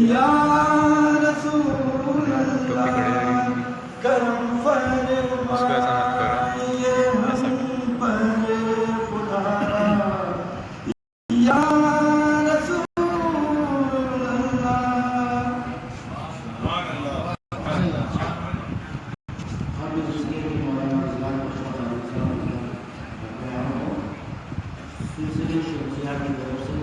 یا رسول اللہ کرم فرمائیے ہم پر خدا یا رسول اللہ. سلسلے شمسیہ کی طرف سے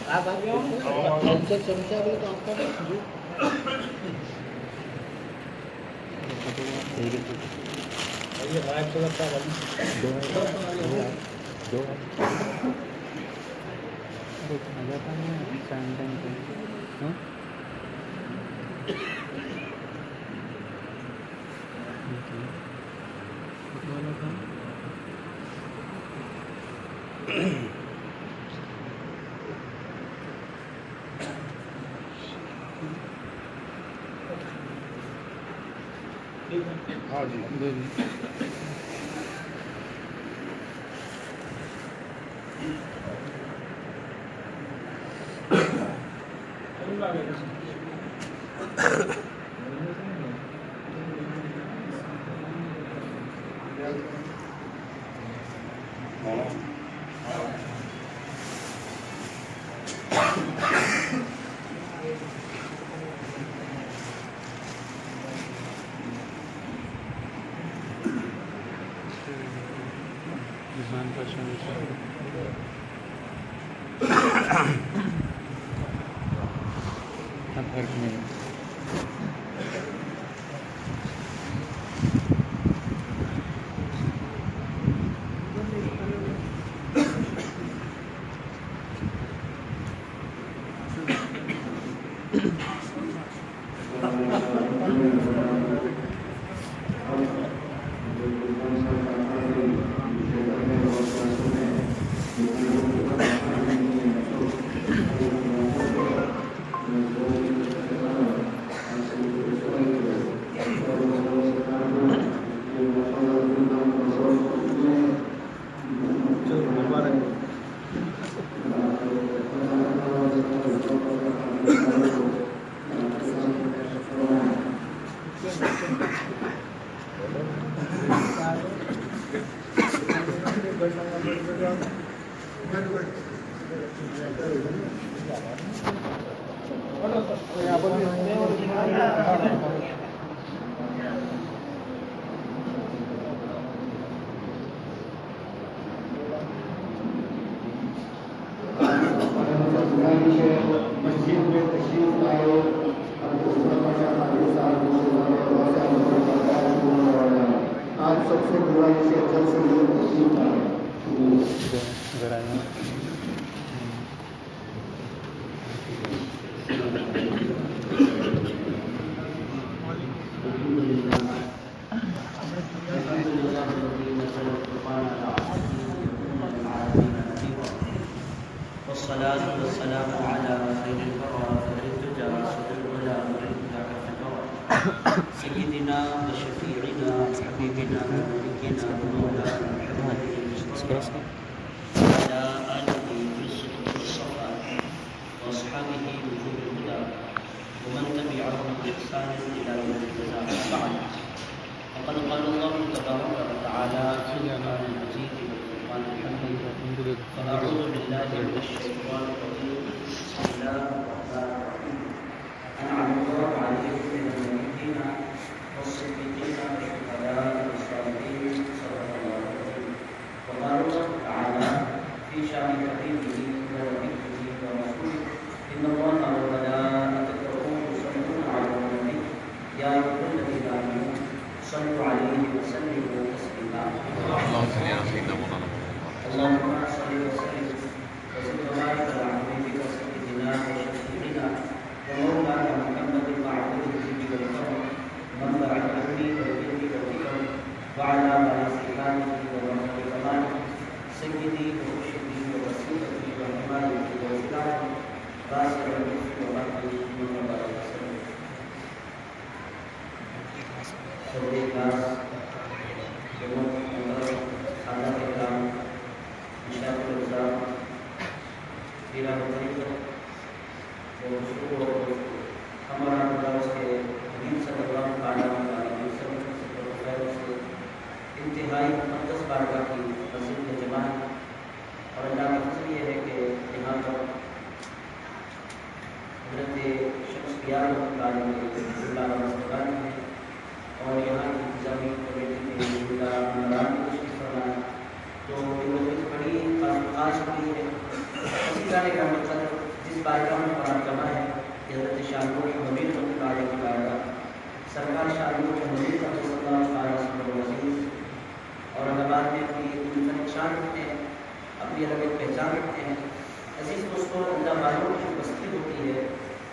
آپ آگے چمچہ بھی تو آپ کا ہاں جی اللهم صل وسلم وبارك على حبيبك سيدنا سیرہ طریقت اور اصول اور ہمارا اللہ اس کے حبیب صلی اللہ علیہ وسلم سے انتہائی مقدس بارگاہ کی مسجد میں جمع ہے، اور اللہ کا فضل یہ ہے کہ یہاں پر حضرت شخصیات اللہ مستقان ہیں، اور یہاں کی انتظامی کمیٹی کے ممبران بھی تشریف فرما ہے، تو یہ مجلس بڑی خاص ہوئی ہے۔ اسی طرح کا مقصد جس بارگاہ میں قرآن جمع ہے کہ حضرت شاہ نور حمید رحمۃ اللہ علیہ کی بارگاہ سرکار شاہ نور حمید صلی اللہ علیہ وسلم اورنگ میں اپنی شان رکھتے ہیں، اپنی الگ ایک پہچان رکھتے ہیں۔ عزیز دوستوں، اللہ والوں کی جو بستی ہوتی ہے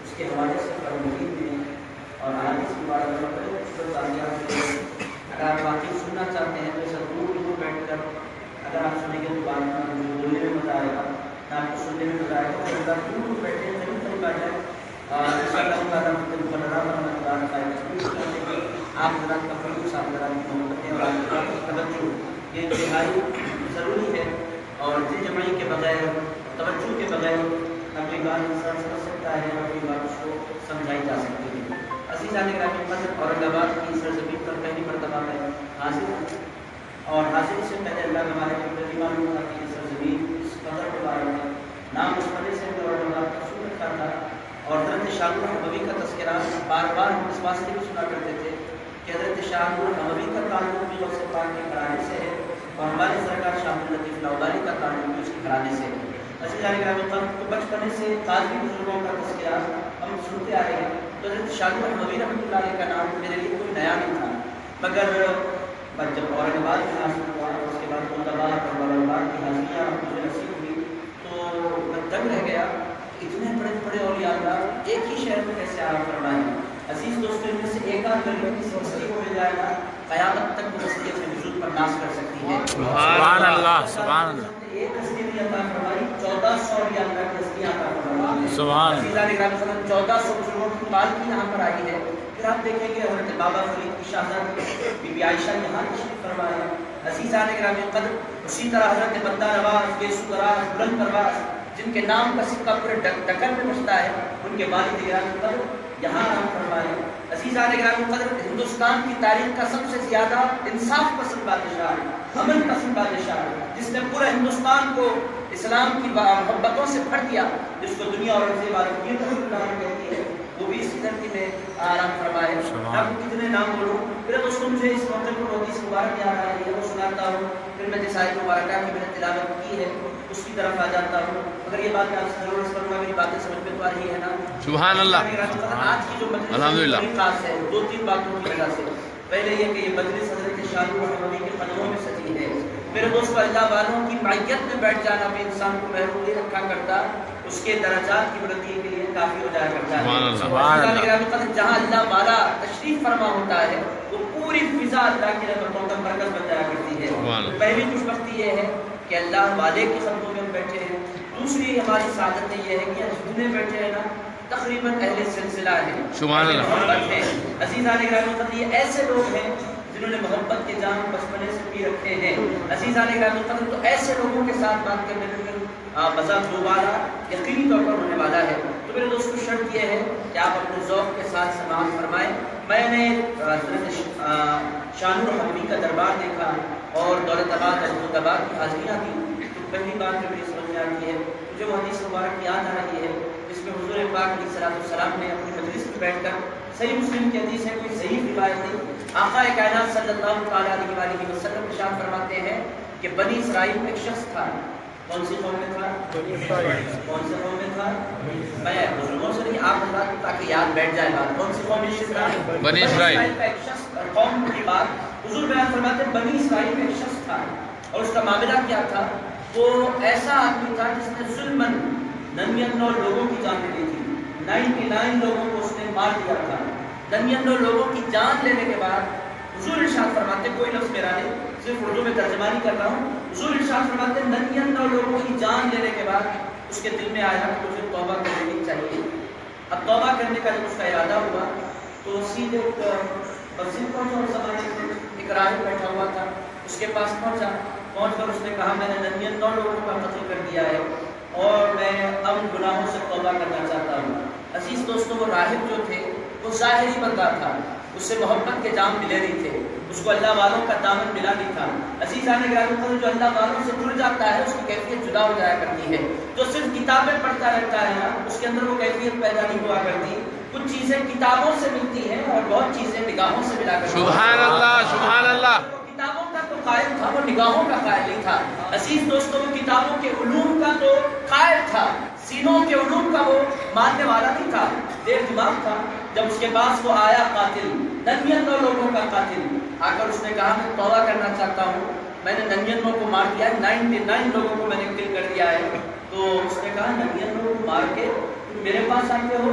اس کے حوالے سے قرآن مجید میں اور آج اس مبارک اگر آپ واقعی سننا چاہتے ہیں تو اسے دور دور بیٹھ کر اگر آپ سنیں گے تو بات بولنے میں مزہ آئے گا، نہ آپ کو سننے میں مزہ آئے گا، اگر آپ دور دور بیٹھے ہیں ضرور طریقہ آ جائے آپ حضرات کا خلوص، آپ حضرات کی محبتیں اور آپ حضرات کی توجہ یہ انتہائی ضروری ہے، اور دل جمعی کے بغیر توجہ کے بغیر نہ کوئی بات انسان سمجھ سکتا ہے، نہ کوئی بات اس کو سمجھائی جا سکتی ہے۔ عزیزان گرامی قدر، اورنگ آباد کی سرزمین پر پہلی مرتبہ میں حاضر ہوں، اور حاضر سے پہلے اللہ ہمارے کو معلوم تھا کہ یہ سرزمین اس قدر کے بارے میں نام اس وجہ سے اورنگ آباد کا سن رکھا تھا، اور حضرت شاہ نور حموی کا تذکرہ بار بار ہم اس واسطے بھی سنا کرتے تھے کہ حضرت شاہ نور حموی کا تعلق بھی غوث پاک کے گھرانے سے ہے، اور ہمارے سرکار شاہ الطیف لاہوری کا تعلق بھی اس کے گھرانے سے ہے۔ عزیزان گرامی تو بچپنے سے قاضی بزرگوں کا تذکرہ ہم سنتے آ رہے ہیں، تو حضرت شاہ نور حموی رحمۃ اللہ علیہ کا نام میرے لیے کوئی نیا نہیں تھا، مگر جب اورنگ آباد میں حاصل ہوا، اس کے بعد اورنگ آباد اور اورنگ کی حاضریاں مجھے نصیب ہوئی، تو میں دنگ رہ گیا اتنے بڑے بڑے اولیاء اللہ ایک ہی شہر میں کیسے آرام فرمائے۔ عزیز دوستوں، ان میں سے ایک آدھ گلی کسی بستی کو مل جائے گا، قیامت تک وہ بستی اپنے وجود پر ناز کر سکتی ہے۔ سبحان اللہ، سبحان اللہ۔ ایک ہستی بھی عطا فرمائی، 1400 اولیاء اللہ کی ہستی عطا فرمائی۔ سبحان اللہ۔ عزیزان گرامی 1400 بزرگوں کی پالکی یہاں پر آئی ہے۔ پھر آپ دیکھیں گے حضرت بابا فرید کی شہزادی بی بی عائشہ یہاں تشریف فرمائے۔ عزیزان گرامی قدر، اسی طرح حضرت بندہ نواز، گیسو دراز، بلند پرواز، جن کے نام کا سکہ پورے دکن میں بستا ہے، ان کے والد گرامی قدر یہاں آرام فرمائے۔ عزیزان گرامی قدر، ہندوستان کی تاریخ کا سب سے زیادہ انصاف پسند بادشاہ، امن پسند بادشاہ، جس نے پورے ہندوستان کو اسلام کی محبتوں سے بھر دیا، جس کو دنیا اور عرض معروفیت کہتی ہے، وہ بھی اسی دھرتی میں آرام فرمائے۔ اب کتنے نام بولوں، پھر دوستوں مجھے اس موقع پر حدیث مبارک یاد آ رہی ہے، وہ سناتا ہوں، پھر میں جس آیت مبارکہ کی میں نے تلاوت کی ہے اس کی طرف آ جاتا ہوں، مگر یہ بات میں آپ سے ضرور عرض کروں گا، میری باتیں سمجھ میں تو آ رہی ہے نا؟ سبحان اللہ۔ آج کی جو مجلس الحمدللہ خاص ہے دو تین باتوں کی وجہ سے۔ پہلے یہ کہ یہ مجلس حضرت شاہ نور حموی کے قدموں میں سجی ہے۔ میرے دوستو، اللہ والوں کی معیت میں بیٹھ جانا بھی انسان کو محروم نہیں رکھا کرتا، اس کے درجات کی بلندی کے لیے کافی ہو جایا کرتا ہے۔ سبحان اللہ۔ جہاں اللہ والا تشریف فرما ہوتا ہے وہ پوری فضا اللہ کی رحمتوں کا مرکز بن جایا کرتی ہے۔ پہلی خوش بختی یہ ہے کہ اللہ والے کے قدموں میں بیٹھے ہیں۔ دوسری ہماری سعادت یہ ہے کہ جتنے بیٹھے ہیں نا تقریباً اہل سلسلہ ہیں، سبحان اللہ، محبت ہے۔ عزیزان گرامی، یہ ایسے لوگ ہیں جنہوں نے محبت کے جام بچپنے سے پی رکھے ہیں۔ عزیزان گرامی، تو ایسے لوگوں کے ساتھ بات کرنے میں مزہ دوبارہ یقینی طور پر ہونے والا ہے۔ تو میرے دوستوں، شرط یہ ہے کہ آپ اپنے ذوق کے ساتھ سماعت فرمائیں۔ میں نے شاہ نور حموی کا دربار دیکھا اور دولت آباد اور حیدر آباد کی حاضریاں تھیں، تو پہلی بات جو میری سمجھ میں آتی ہے، مجھے وہ حدیث مبارک یاد آ رہی ہے جس میں حضور پاک علیہ السلام نے اپنی مجلس میں بیٹھ کر، صحیح مسلم کی حدیث ہے، کوئی صحیح روایت نہیں، آقا کائنات صلی اللہ تعالیٰ علیہ وسلم ارشاد فرماتے ہیں کہ بنی اسرائیل میں ایک شخص تھا۔ کون سی قوم میں تھا؟ کون سی قوم میں تھا؟ میں بزرگوں سے نہیں، آپ حضرات تاکہ یاد بیٹھ جائے بات، کون سی قوم میں تھا؟ بنی اسرائیل کا ایک شخص، قوم کی بات حضور بیان فرماتے ہیں، بنی اسرائیل میں ایک شخص تھا، اور اس کا معاملہ کیا تھا؟ وہ ایسا آدمی تھا جس نے ظلماً 99 لوگوں کی جان لی تھی، 99 لوگوں کو اس نے مار دیا تھا۔ 99 لوگوں کی جان لینے کے بعد حضور ارشاد فرماتے، کوئی لفظ میرا نہیں، صرف اردو میں ترجمانی کر رہا ہوں، حضور ارشاد فرماتے 99 لوگوں کی جان لینے کے بعد اس کے دل میں آیا کہ مجھے توبہ کرنی چاہیے۔ اب توبہ کرنے کا جب اس کا ارادہ ہوا تو سیدھے مسجد پہنچا، اس زمانے میں ایک راہب بیٹھا ہوا تھا، اس کے پاس پہنچ کر اس نے کہا میں نے 99 لوگوں کا قتل کر دیا ہے، اور میں اب ان گناہوں سے توبہ کرنا چاہتا ہوں۔ عزیز دوستوں، وہ راہب جو تھے وہ ظاہری بندہ تھا، اس سے محبت کے جام ملے نہیں تھے، اس کو اللہ والوں کا دامن ملا نہیں تھا۔ عزیزان گرامی، جو اللہ والوں سے جڑ جاتا ہے اس کی کیفیت جدا ہو جایا کرتی ہے۔ جو صرف کتابیں پڑھتا رہتا ہے نا، اس کے اندر وہ کیفیت پیدا نہیں ہوا کرتی۔ کچھ چیزیں کتابوں سے ملتی ہیں اور بہت چیزیں نگاہوں سے ملا کرتی ہیں۔ سبحان اللہ، سبحان اللہ۔ کتابوں کا تو قائل تھا، وہ نگاہوں کا قائل نہیں تھا۔ عزیز دوستوں، وہ کتابوں کے علوم کا تو قائل تھا، سینوں کے علوم کا وہ ماننے والا نہیں تھا۔ دیر دماغ تھا۔ جب اس کے پاس وہ آیا قاتل، 99 لوگوں کا قاتل، آ کر اس نے کہا میں توبہ کرنا چاہتا ہوں، میں نے 99 کو مار دیا ہے، 99 لوگوں کو میں نے کل کر دیا ہے۔ تو اس نے کہا 99 لوگوں کو مار کے تم میرے پاس آتے ہو؟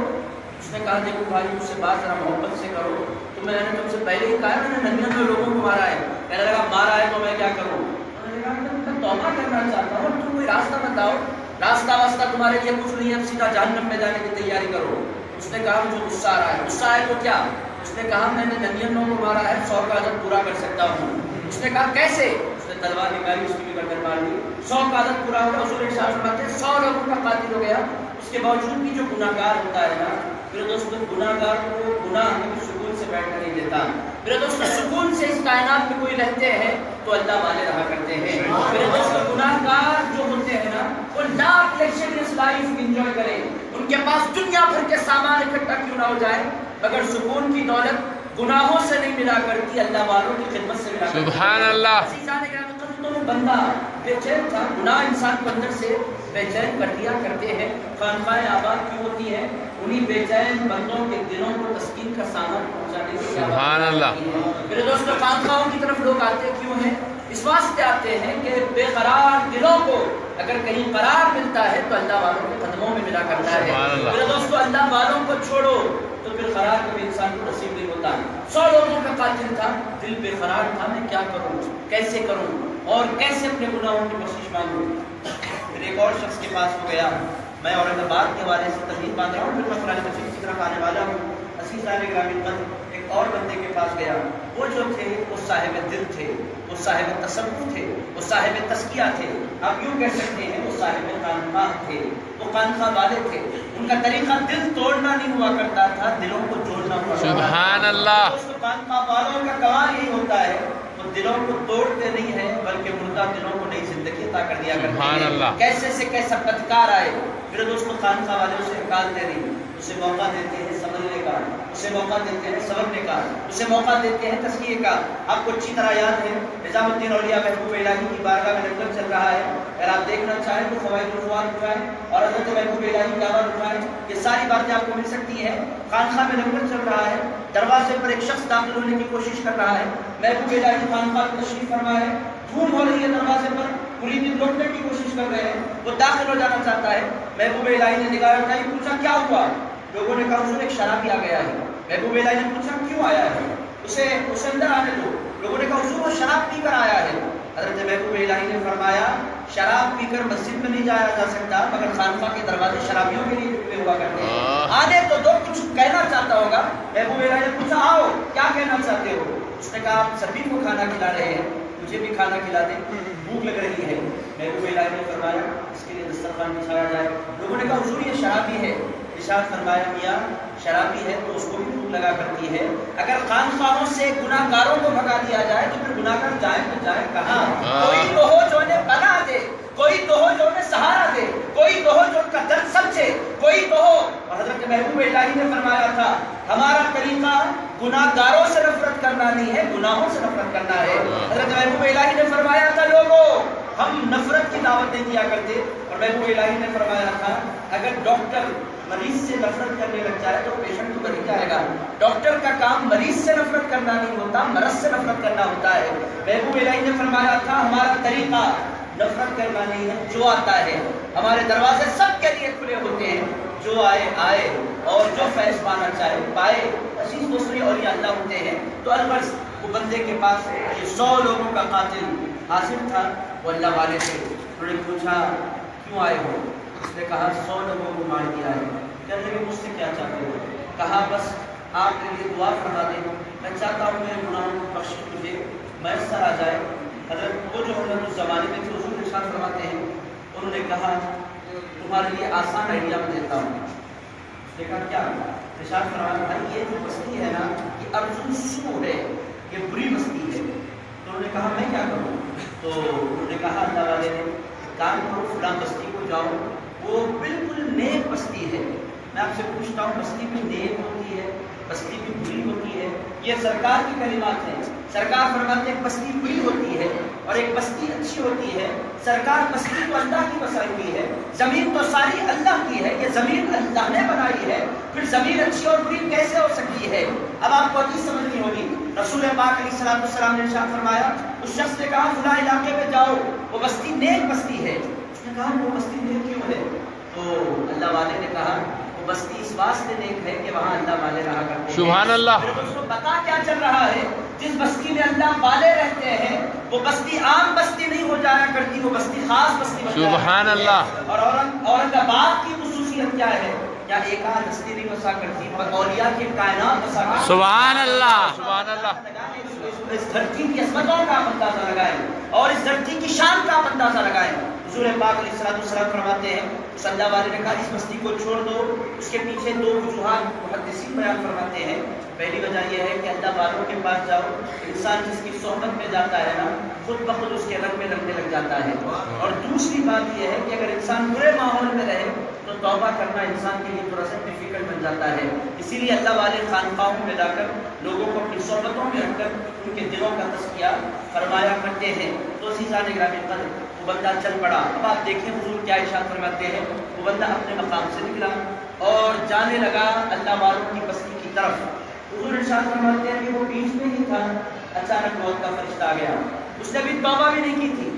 اس نے کہا دیکھو بھائی، مجھ سے بات ذرا محبت سے کرو، تو میں نے تم سے پہلے ہی کہا میں نے 99 لوگوں کو مارا ہے، کہنے لگا مارا ہے تو میں کیا کروں؟ میں نے کہا میں توبہ کرنا چاہتا ہوں، تم کوئی راستہ بتاؤ، راستہ واسطہ تمہارے لیے کچھ نہیں ہے، سیدھا جہنم میں جانے کی تیاری کرو۔ اس نے کہا مجھے غصہ آ رہا ہے۔ غصہ آئے تو کیا؟ اس نے کہا میں نے 99 کو مارا ہے، 100 کا عدد پورا کر سکتا ہوں۔ اس نے کہا کیسے؟ اس نے تلوار نکالی، اس کی بھی گردن مار دی، 100 کا عدد پورا ہو گیا۔ حضور ارشاد فرماتے ہیں 100 لوگوں کا قاتل ہو گیا۔ اس کے باوجود بھی جو گناہ گار ہوتا ہے نا، میرے دوستوں، گناہ گار کو گناہ ہمیں سکون سے بیٹھنے نہیں دیتا۔ میرے دوستوں، سکون سے اس کائنات میں کوئی رہتے ہیں تو اللہ والے رہا کرتے ہیں۔ میرے دوستوں، گناہ گار جو ہوتے ہیں نا، وہ لاکھ لگژریس لائف انجوائے کریں، ان کے پاس دنیا بھر کے سامان اکٹھا کیوں نہ ہو جائے، مگر سکون کی دولت گناہوں سے نہیں ملا کرتی، اللہ والوں کی خدمت سے ملا کرتی۔ سبحان اللہ۔ عزیزان گرامی، قلبوں میں بندہ بے چین تھا، گناہ انسان کو اندر سے بے چین کر دیا کرتے ہیں۔ خانقاہیں آباد کیوں ہوتی ہیں؟ انہی بے چین بندوں کے دلوں کو تسکین کا سامان پہنچانے کے لیے۔ سبحان اللہ۔ میرے دوستوں، خانقاہوں کی طرف لوگ آتے کیوں ہیں؟ اس واسطے آتے ہیں کہ بے قرار دلوں کو اگر کہیں قرار ملتا ہے تو اللہ والوں کے قدموں میں ملا کرتا ہے۔ میرے دوستوں، اللہ والوں کو چھوڑو تو پھر قرار کبھی انسان کو نصیب نہیں ہوتا۔ 100 لوگوں کا قاتل تھا، دل بے قرار تھا، میں کیا کروں، کیسے کروں اور کیسے اپنے گناہوں کی بخشش مانگوں۔ پھر ایک اور شخص کے پاس ہو گیا، میں اورنگ آباد کے حوالے سے تمہید باندھ رہا ہوں، پھر میں قرآن مجید کی طرف آنے والا ہوں۔ عزیزان گرامی، ایک اور بندے کے پاس گیا، وہ جو تھے وہ صاحب دل تھے، وہ صاحب تصوف تھے، وہ صاحب تزکیہ تھے، آپ یوں کہہ سکتے ہیں وہ صاحب خانقاہ تھے، وہ خانقاہ والے تھے۔ ان کا طریقہ دل توڑنا نہیں ہوا کرتا تھا، دلوں کو جوڑنا ہوا کرتا تھا۔ سبحان اللہ۔ خانقاہ والوں کا کمال یہی ہوتا ہے، وہ دلوں کو توڑتے نہیں ہیں بلکہ مردہ دلوں کو نئی زندگی عطا کر دیا کرتے ہیں۔ کیسے سے کیسا پتکار آئے، میرے دوستوں، خانقاہ والے اسے نکالتے نہیں، اسے موقع دیتے ہیں سمجھنے کا، اسے موقع دیتے ہیں سمجھنے کا، اسے موقع دیتے ہیں تزکیے کا۔ آپ کو اچھی طرح یاد ہے نظام الدین اولیاء محبوب الہی کی بارگاہ میں لنگر چل رہا ہے، اگر آپ دیکھنا چاہیں تو فوائد الرحمان اٹھائیں اور حضرت محبوب الہی کی آواز اٹھائیں، یہ ساری باتیں آپ کو مل سکتی ہیں۔ خانقاہ میں لنگر چل رہا ہے، دروازے پر ایک شخص داخل ہونے کی کوشش کر رہا ہے، محبوب الہی خانقاہ میں تشریف فرما ہے، دھوم ہو رہی ہے دروازے پر، مرید لوٹنے کی کوشش کر رہے ہیں، وہ داخل ہو جانا چاہتا ہے۔ محبوب الہی نے نگاہ اٹھائی، پوچھا کیا ہوا؟ لوگوں نے کہا حضور ایک شرابی آ گیا ہے۔ محبوب الہی نے پوچھا کیوں آیا ہے؟ اسے اندر آنے دو۔ لوگوں نے کہا حضور وہ شراب پی کر آیا ہے۔ حضرت محبوب الہی نے فرمایا شراب پی کر مسجد میں نہیں جایا جا سکتا، مگر خانقاہ کے دروازے شرابیوں کے لیے کھلے ہوا کرتے ہیں، آنے تو دو، کچھ کہنا چاہتا ہوگا۔ محبوب الہی نے پوچھا آؤ کیا کہنا چاہتے ہو؟ اس نے کہا آپ سبھی کو کھانا کھلا رہے ہیں، مجھے بھی کھانا کھلا دیں، بھوک لگ رہی ہے۔ محبوب الہی نے فرمایا اس کے لیے دسترخوان بچھایا جائے۔ لوگوں نے کہا حضور یہ شرابی ہے۔ ارشاد فرمایا میاں شرابی ہے تو اس کو بھی بھوک لگا کرتی ہے، اگر خانقاہوں سے گناہ گاروں کو بھگا دیا جائے تو پھر گناہ گار جائیں تو جائیں کہاں؟ کوئی تو ہو جو انہیں پناہ دے، کوئی تو ہو جو انہیں سہارا دے، کوئی تو ہو جو ان کا درد سمجھے، کوئی تو ہو۔ اور حضرت محبوب الہی نے فرمایا تھا ہمارا طریقہ گناہ گاروں سے نفرت کرنا نہیں ہے، گناہوں سے نفرت کرنا ہے۔ حضرت محبوب الہی نے فرمایا تھا لوگوں ہم نفرت کی دعوت نہیں دیا کرتے، اور محبوب الہی نے فرمایا تھا اگر ڈاکٹر مریض سے نفرت کرنے لگ جائے تو پیشنٹ تو بچ جائے گا۔ ڈاکٹر کا کام مریض سے نفرت کرنا نہیں ہوتا، مرض سے نفرت کرنا ہوتا ہے۔ محبوب الہی نے فرمایا تھا ہمارا طریقہ نفرت کرنا نہیں ہے، جو آتا ہے ہمارے دروازے سب کے لیے کھلے ہوتے ہیں، جو آئے آئے اور جو فیض پانا چاہے پائے۔ عزیز دوسری اولیاء اللہ ہوتے ہیں تو الغرض وہ بندے کے پاس یہ 100 لوگوں کا قاتل حاضر تھا، وہ اللہ والے تھے۔ انہوں نے پوچھا کیوں آئے ہو؟ اس نے کہا 100 لوگوں کو مار دیا ہے۔ کہنے لگے مجھ سے کیا چاہتے ہو؟ کہا بس آپ کے لیے دعا فرما دیں، میں چاہتا ہوں میرے گناہوں کی بخشش مجھے میسر آ جائے۔ حضرت وہ جو حضرت اس زمانے میں تھے حضور ارشاد فرماتے ہیں انہوں نے کہا تمہارے لیے آسان آئیڈیا میں دیتا ہوں. اس نے کہا کیا؟ ارشاد فرمایا بھائی یہ جو بستی ہے نا یہ ارض سو ہے، یہ بری بستی ہے. تو انہوں نے کہا میں کیا کروں؟ تو انہوں نے کہا اللہ والے نے کام کرو فلاں بستی کو جاؤ، وہ بالکل نیک بستی ہے. میں آپ سے پوچھتا ہوں بستی بھی نیک ہوتی ہے، بستی بھی بری ہوتی ہے؟ یہ سرکار کی کلمات ہیں. سرکار فرماتے ہیں بستی بری ہوتی ہے اور ایک بستی اچھی ہوتی ہے. سرکار بستی تو اللہ کی بسائی ہوئی ہے، زمین تو ساری اللہ کی ہے، یہ زمین اللہ نے بنائی ہے، پھر زمین اچھی اور بری کیسے ہو سکتی ہے؟ اب آپ کو حدیث سمجھنی ہوگی. رسول پاک علیہ السلام نے ارشاد فرمایا اس شخص نے کہا فلاں علاقے میں جاؤ وہ بستی نیک بستی ہے. اس نے کہا وہ بستی نیک کیوں ہے؟ تو اللہ والے نے کہا وہ بستی اس واسطے نیک ہے کہ وہاں اللہ والے رہا کرتے ہیں. سبحان اللہ. پھر اس کو پتا کیا چل رہا ہے؟ جس بستی میں اللہ والے رہتے ہیں وہ بستی عام بستی نہیں ہو جایا کرتی، وہ بستی خاص بستی بن جایا کرتی. سبحان اللہ. اور اورنگ آباد کی خصوصیت کیا ہے؟ کیا ایک آدھ بستی نہیں بسا کرتی پر اولیاء کی کائنات بسا کرتی. سبحان اللہ. سبحان اللہ. اس دھرتی کی عظمتوں کا آپ اندازہ لگائیں اور اس دھرتی کی شان کا آپ اندازہ لگائیں. حضور پاک علیہ السلام فرماتے ہیں اس اللہ والے نے کہا اس بستی کو چھوڑ دو. اس کے پیچھے دو وجوہات محدثین بیان فرماتے ہیں. پہلی وجہ یہ ہے کہ اللہ والوں کے پاس جاؤ، انسان جس کی صحبت میں جاتا ہے نا خود بخود اس کے رنگ میں لگنے لگ جاتا ہے. اور دوسری بات یہ ہے کہ اگر انسان برے ماحول میں رہے تو توبہ کرنا انسان کے لیے تھوڑا سا ڈیفیکلٹ بن جاتا ہے. اسی لیے اللہ والے خانقاہوں میں جا کر لوگوں کو اپنی صحبتوں میں رکھ کر ان کے دلوں کا تزکیہ فرمایا کرتے ہیں. تو عزیزان گرامی قدر وہ بندہ چل پڑا. اب آپ دیکھیں حضور کیا ارشاد فرماتے ہیں. وہ بندہ اپنے مقام سے نکلا اور جانے لگا اللہ والوں کی بستی کی طرف. حضور ارشاد فرماتے ہیں کہ وہ بیچ میں ہی تھا، اچانک موت کا فرشتہ آ گیا. اس نے ابھی توبہ بھی نہیں کی تھی،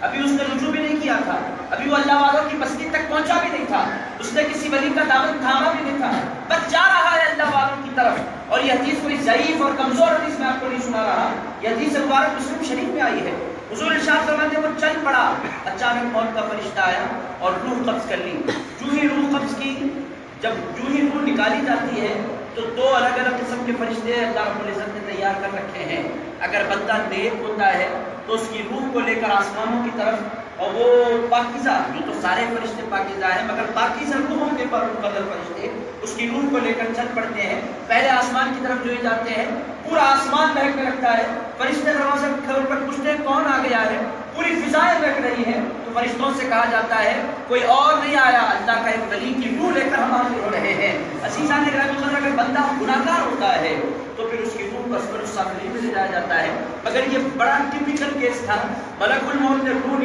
ابھی اس نے رجوع بھی نہیں کیا تھا، ابھی وہ اللہ والوں کی بستی تک پہنچا بھی نہیں تھا، اس نے کسی ولی کا دامن تھاما بھی نہیں تھا، بس جا رہا ہے اللہ والوں کی طرف. اور یہ حدیث کوئی ضعیف اور کمزور حدیث میں آپ کو نہیں سنا رہا، یہ حدیث مبارک مسلم شریف میں آئی ہے. حضور ارشاد فرماتے ہیں وہ چل پڑا، اچانک موت کا فرشتہ آیا اور روح قبض کر لی. جو ہی روح قبض کی، جو ہی روح نکالی جاتی ہے تو دو الگ الگ قسم کے فرشتے اللہ رب العزت نے تیار کر رکھے ہیں. اگر بندہ نیک ہوتا ہے تو اس کی روح کو لے کر آسمانوں کی طرف، اور وہ پاکیزہ، جو تو سارے فرشتے پاکیزہ ہیں مگر پاکیزہ روحوں کے قدر فرشتے اس کی روح کو لے کر چل پڑتے ہیں. پہلے آسمان کی طرف جو ہی جاتے ہیں پورا آسمان مہکنے لگتا ہے. فرشتے دروازے کھول کر پوچھتے ہیں کون آ گیا ہے؟ پوری فضائیں مہک رہی ہیں. تو فرشتوں سے کہا جاتا ہے کوئی اور نہیں آیا، اللہ کا ایک ولی کی روح لے کر ہم حاضر ہو رہے ہیں. عزیزان گرامی قدر اگر بندہ گناہگار ہوتا ہے تو پھر اس کی روح کو اسفل السافلین میں لے جایا جاتا ہے. مگر یہ بڑا ٹپیکل کیس تھا. ملک الموت نے روح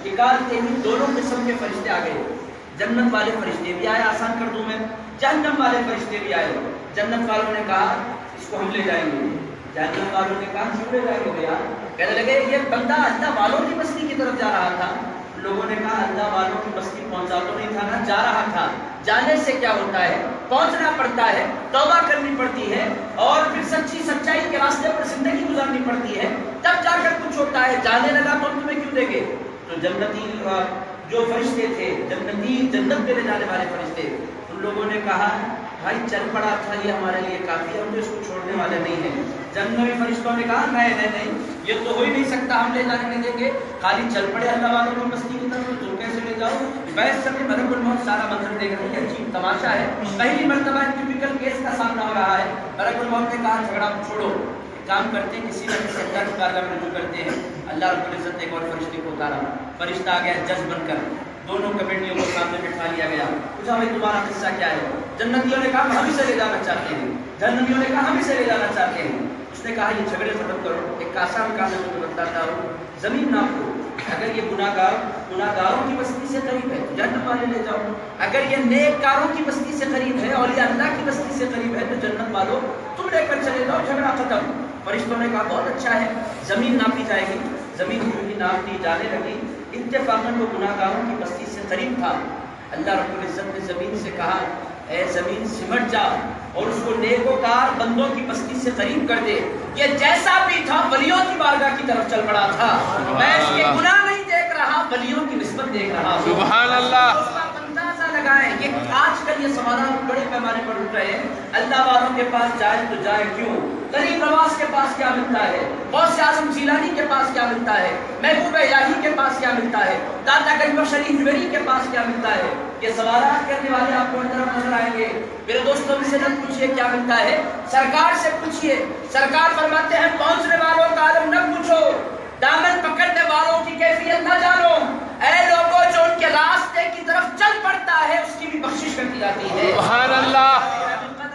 نکالتے ہی دونوں قسم کے فرشتے آ گئے. جنت والے فرشتے بھی آئے، آسان کر دوں میں، جہنم والے فرشتے بھی آئے. جنت والوں نے کہا اس کو ہم لے جائیں گے، جہنم والوں نے کہا کیوں لے جائیں گے یار؟ کہنے لگے یہ بندہ اللہ والوں کی بستی کی طرف جا رہا تھا. لوگوں نے کہا اللہ والوں کی بستی پہنچا تو نہیں تھا نا، جا رہا تھا. جانے سے کیا ہوتا ہے؟ پہنچنا پڑتا ہے، توبہ کرنی پڑتی ہے اور پھر سچائی کے راستے پر زندگی گزارنی پڑتی ہے، تب جا کر کچھ ہوتا ہے. جانے لگا تو ہم تمہیں کیوں دیں گے؟ تو جنتی جو فرشتے تھے، جنت میں لے جانے والے فرشتے، ان لوگوں نے کہا بھائی چل پڑا تھا، یہ ہمارے لیے کافی ہے، ہم تو اس کو چھوڑنے والے نہیں ہیں. جنتی فرشتوں نے کہا نہیں، یہ تو ہو ہی نہیں سکتا، ہم لے جانے نہیں دیں گے. خالی چل پڑے اللہ والوں کی بستی کی طرف، تم کیسے لے جاؤ؟ بحث سب ملک الموت سارا منظر دیکھ رہے ہیں، عجیب تماشا ہے. پہلی مرتبہ ٹپیکل کیس کا سامنا ہو رہا ہے. ملک الموت نے کہا جھگڑا چھوڑو، کام کرتے ہیں کسی نہ کسی اللہ کی بارگاہ میں رجوع کرتے ہیں. اللہ رب العزت نے ایک اور فرشتے کو اتارا. فرشتہ آ گیا جج بن کر، دونوں کمیٹیوں کو سامنے بٹھا لیا گیا. پوچھا بھائی تمہارا قصہ کیا ہے؟ جنتیوں نے کہا ہم اسے لے جانا چاہتے ہیں، جہنمیوں نے کہا ہم اسے لے جانا چاہتے ہیں. اس نے کہا یہ جھگڑے ختم کرو، ایک آسان کام ہے جو بتاتا ہوں. زمین ناپ لو، اگر یہ گناہگاروں کی بستی سے قریب ہے تو جہنم والے لے جاؤ، اگر یہ نیک کاروں کی بستی سے قریب ہے اور یہ اللہ کی بستی سے قریب ہے تو جنت والوں تم لے کر چلے جاؤ، جھگڑا ختم. فرشتوں نے کہا بہت اچھا ہے. زمین ناپی جائے گی، زمین جو بھی ناپ دی جانے لگی. اتفاقاً وہ گناہگاروں کی بستی سے قریب تھا. اللہ رب العزت نے زمین سے کہا اے زمین سمٹ جا اور اس کو نیکوکار بندوں کی بستی سے قریب کر دے. یہ جیسا بھی تھا ولیوں کی بارگاہ کی طرف چل پڑا تھا. میں اس کے گناہ نہیں دیکھ رہا، ولیوں کی نسبت دیکھ رہا ہوں. سبحان اللہ. اس کا اندازہ لگائیں. یہ آج کل یہ سوالات بڑے پیمانے پر اٹھ رہے ہیں. اللہ والوں کے پاس جائیں تو جائیں کیوں؟ غریب نواز کے پاس کیا ملتا ہے؟ غوث اعظم جیلانی کے پاس کیا ملتا ہے؟ محبوب الہی کے پاس کیا ملتا ہے؟ داتا گنج بخش علی حجویری کے پاس کیا ملتا ہے؟ یہ سوالات کرنے والے آپ کو نظر آئیں گے. میرے دوستوں سے نہ پوچھیے کیا ملتا ہے، سرکار سے پوچھیے. سرکار فرماتے ہیں پہنچنے والوں کا عالم نہ پوچھو، دامن پکڑنے والوں کی کیفیت نہ جانو. اے لوگوں جو ان کے راستے کی طرف چل پڑتا ہے اس کی بھی بخشش کر دی جاتی ہے. سبحان اللہ.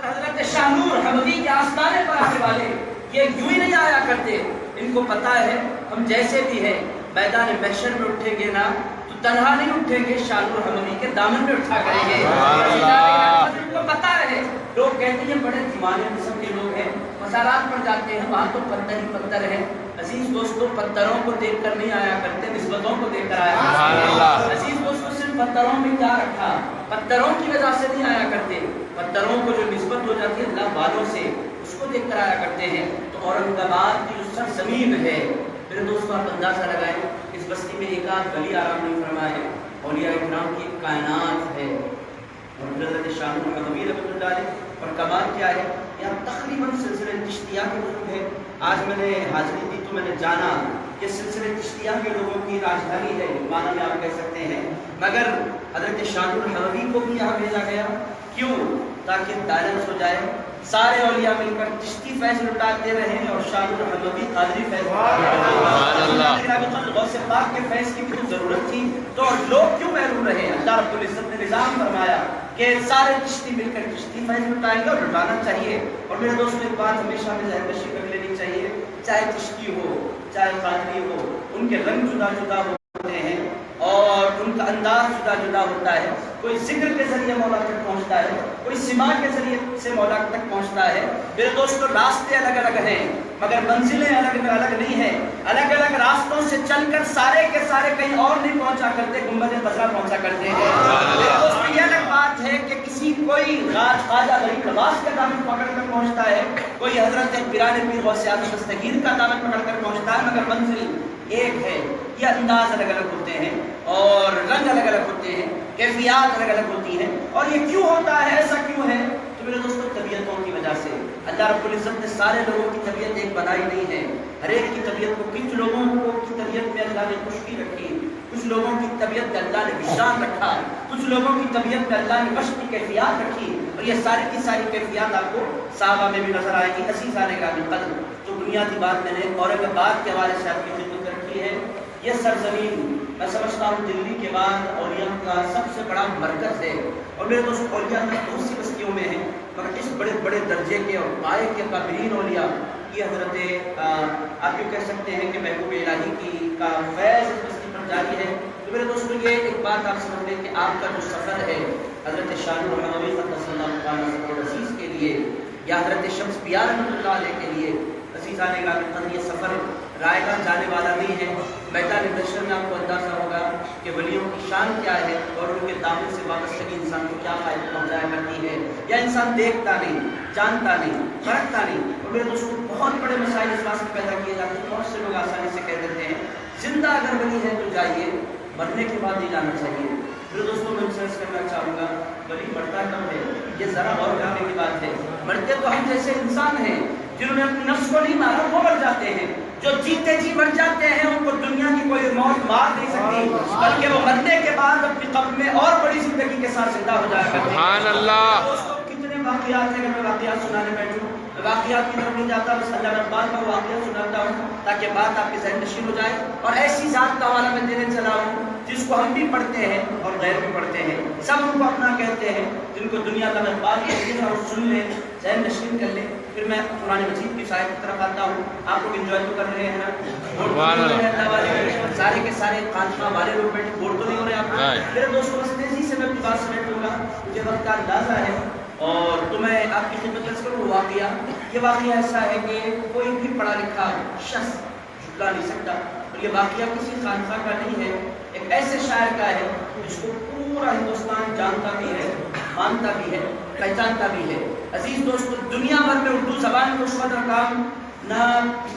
حضرت شاہ نور حموی کے آستانے پر آنے والے یہ یوں ہی نہیں آیا کرتے. ان کو پتا ہے ہم جیسے بھی ہیں میدان محشر میں اٹھیں گے نا تو تنہا نہیں اٹھیں گے، شاہ نور حموی کے دامن میں اٹھا کریں گے. ان کو پتا ہے. لوگ کہتے ہیں بڑے دیوانے قسم کے لوگ ہیں، مزارات پر جاتے ہیں وہاں تو پتھر ہی پتھر ہیں. عزیز دوستوں پتھروں کو دیکھ کر نہیں آیا کرتے، نسبتوں کو دیکھ کر آیا کرتے. عزیز دوستوں صرف پتھروں میں کیا رکھا، پتھروں کی وجہ سے نہیں آیا کرتے. پتھروں کو جو نسبت ہو جاتی ہے اللہ والوں سے اس کو دیکھ کر آیا کرتے ہیں. تو اورنگ آباد کی جو سرزمین ہے میرے دوستوں آپ اندازہ لگائیں اس بستی میں ایک آدھ گلی آرام نہیں فرما ہے. اولیاء کرام کی کائنات ہے اور حضرت شاہ نور حموی رحمۃ اللہ علیہ. اور کمال کیا ہے یہاں تقریباً سلسلہ چشتیہ کے لوگ ہیں. آج میں نے حاضری دی تو میں نے جانا کہ سلسلہ چشتیہ کے لوگوں کی راجدھانی ہے مانا میں آپ کہہ سکتے ہیں. مگر حضرت شاہ نور حموی کو بھی یہاں بھیجا گیا کیوں؟ تاکہ بیلنس ہو جائے، سارے اولیاء مل کر چشتی فیض لٹاتے رہیں اور شاہ نور حموی قادری فیض غوث پاک کے فیض کی بھی تو ضرورت تھی. تو لوگ کیوں محروم رہے؟ اللہ رب العزت نے نظام فرمایا کہ سارے چشتی مل کر چشتی فیض لٹائیں گے اور لٹانا چاہیے. اور میرے دوستوں ایک بات ہمیشہ میں ذہن نشین کر لینی چاہیے، چاہے چشتی ہو چاہے قادری ہو ان کے رنگ جدا جدا ہوتے ہیں اور ان کا انداز جدا جدا ہوتا ہے. کوئی ذکر کے ذریعے مولا تک پہنچتا ہے، کوئی سما کے ذریعے سے مولا تک پہنچتا ہے. میرے دوستوں راستے الگ الگ ہیں مگر منزلیں الگ الگ نہیں ہیں. الگ الگ راستوں سے چل کر سارے کے سارے کہیں اور نہیں پہنچا کرتے، گنبد خضرا پہنچا کرتے ہیں. دوستوں یہ الگ بات ہے کہ کسی کوئی خواجہ غریب نواز کا دامن پکڑ کر پہنچتا ہے، کوئی حضرت پیران پیر غوث اعظم دستگیر کا دامن پکڑ کر پہنچتا ہے، مگر منزل ایک ہے. یہ انداز الگ الگ ہوتے ہیں اور رنگ الگ الگ ہوتے ہیں، کیفیات الگ الگ ہوتی ہیں. اور یہ کیوں ہوتا ہے، ایسا کیوں ہے؟ تو میرے دوستوں طبیعتوں کی وجہ سے. اللہ رب العزت نے سارے لوگوں کی طبیعت ایک بنائی نہیں ہے. ہر ایک کی طبیعت کو کچھ لوگوں کی طبیعت میں اللہ نے خشکی رکھی، کچھ لوگوں کی طبیعت میں اللہ نے وشرام رکھا، کچھ لوگوں کی طبیعت میں اللہ نے وشق کی کیفیات رکھی. اور یہ ساری کی ساری کیفیات آپ کو صحابہ میں بھی نظر آئیں گی. عزیزان قابل قدر جو بنیادی بات میں نے اورنگ آباد کے حوالے سے آپ کی خدمت رکھی ہے، یہ سرزمین میں سمجھتا ہوں دلی کے بعد اولیاء کا سب سے بڑا مرکز ہے. اور میرے دوست اولیاء میں بہت سی بستیوں میں ہیں مگر اس بڑے بڑے درجے کے اور پائے کے قابلین اولیاء یہ حضرت آپ یہ کہہ سکتے ہیں کہ محبوب الہی کی کا فیض اس بستی پر جاری ہے. تو میرے دوستوں یہ ایک بات آپ سمجھ لیں کہ آپ کا جو سفر ہے حضرت شاہ نور حموی قدس اللہ تعالیٰ عزیز کے لیے یا حضرت شمس پیا رحمۃ اللہ علیہ کے لیے عزیزان قابل یہ سفر رائے گاہ جانے والا نہیں ہے. میدان محشر میں آپ کو اندازہ ہوگا کہ ولیوں کی شان کیا ہے اور ان کے دامن سے وابستگی انسان کو کیا فائدہ پہنچایا کرتی ہے. یا انسان دیکھتا نہیں، جانتا نہیں، پرکھتا نہیں. اور میرے دوستوں بہت بڑے مسائل اس واسطے پیدا کیے جاتے ہیں. بہت سے لوگ آسانی سے کہہ دیتے ہیں زندہ اگر ولی ہے تو جائیے، مرنے کے بعد نہیں جانا چاہیے. میرے دوستوں میں انسرس کرنا چاہوں گا ولی مرتا کم ہے، یہ ذرا غور کرنے کی بات ہے. مرتے تو ہم جیسے انسان ہیں جنہوں نے اپنے نفس کو نہیں مارا وہ مر جاتے ہیں. جو جیتے جی مر جاتے ہیں ان کو دنیا کی کوئی موت مار نہیں سکتی، بلکہ وہ مرنے کے بعد اپنی قبر میں اور بڑی زندگی کے ساتھ زندہ ہو جایا کرتے ہیں. سبحان اللہ. دوستوں کتنے واقعات ہیں، اگر میں واقعات سنانے بیٹھوں واقعات کی طرف نہیں جاتا، بس اللہ اقبال کا واقعہ سناتا ہوں تاکہ بات آپ کے ذہن نشین ہو جائے. اور ایسی ذات کا حوالہ میں دینے چلا ہوں جس کو ہم بھی پڑھتے ہیں اور غیر بھی پڑھتے ہیں، سب ان کو اپنا کہتے ہیں، جن کو دنیا کا اقبال کہتے ہیں. اور سن لیں، ذہن نشین کر لیں. پھر میں قرآن مجید کی سائد کی طرف آتا ہوں. آپ لوگ انجوائے تو کر رہے ہیں نا، سارے کے سارے خانقاہ والے لوگ بیٹھے بور تو نہیں ہو رہے آپ. میرے دوستوں بس تیزی سے میں اپنی بات سمیٹ لوں گا، مجھے وقت کا اندازہ ہے اور تو میں آپ کی خدمت میں کروں. واقعہ یہ واقعہ ایسا ہے کہ کوئی بھی پڑھا لکھا شخص جھٹلا نہیں سکتا. اور یہ واقعہ کسی خانقاہ کا نہیں ہے، ایک ایسے شاعر کا ہے جس کو پورا ہندوستان جانتا بھی ہے، مانتا بھی ہے، پہچانتا بھی ہے. عزیز دوستو دنیا بھر میں اردو زبان کو اس قدر کام نہ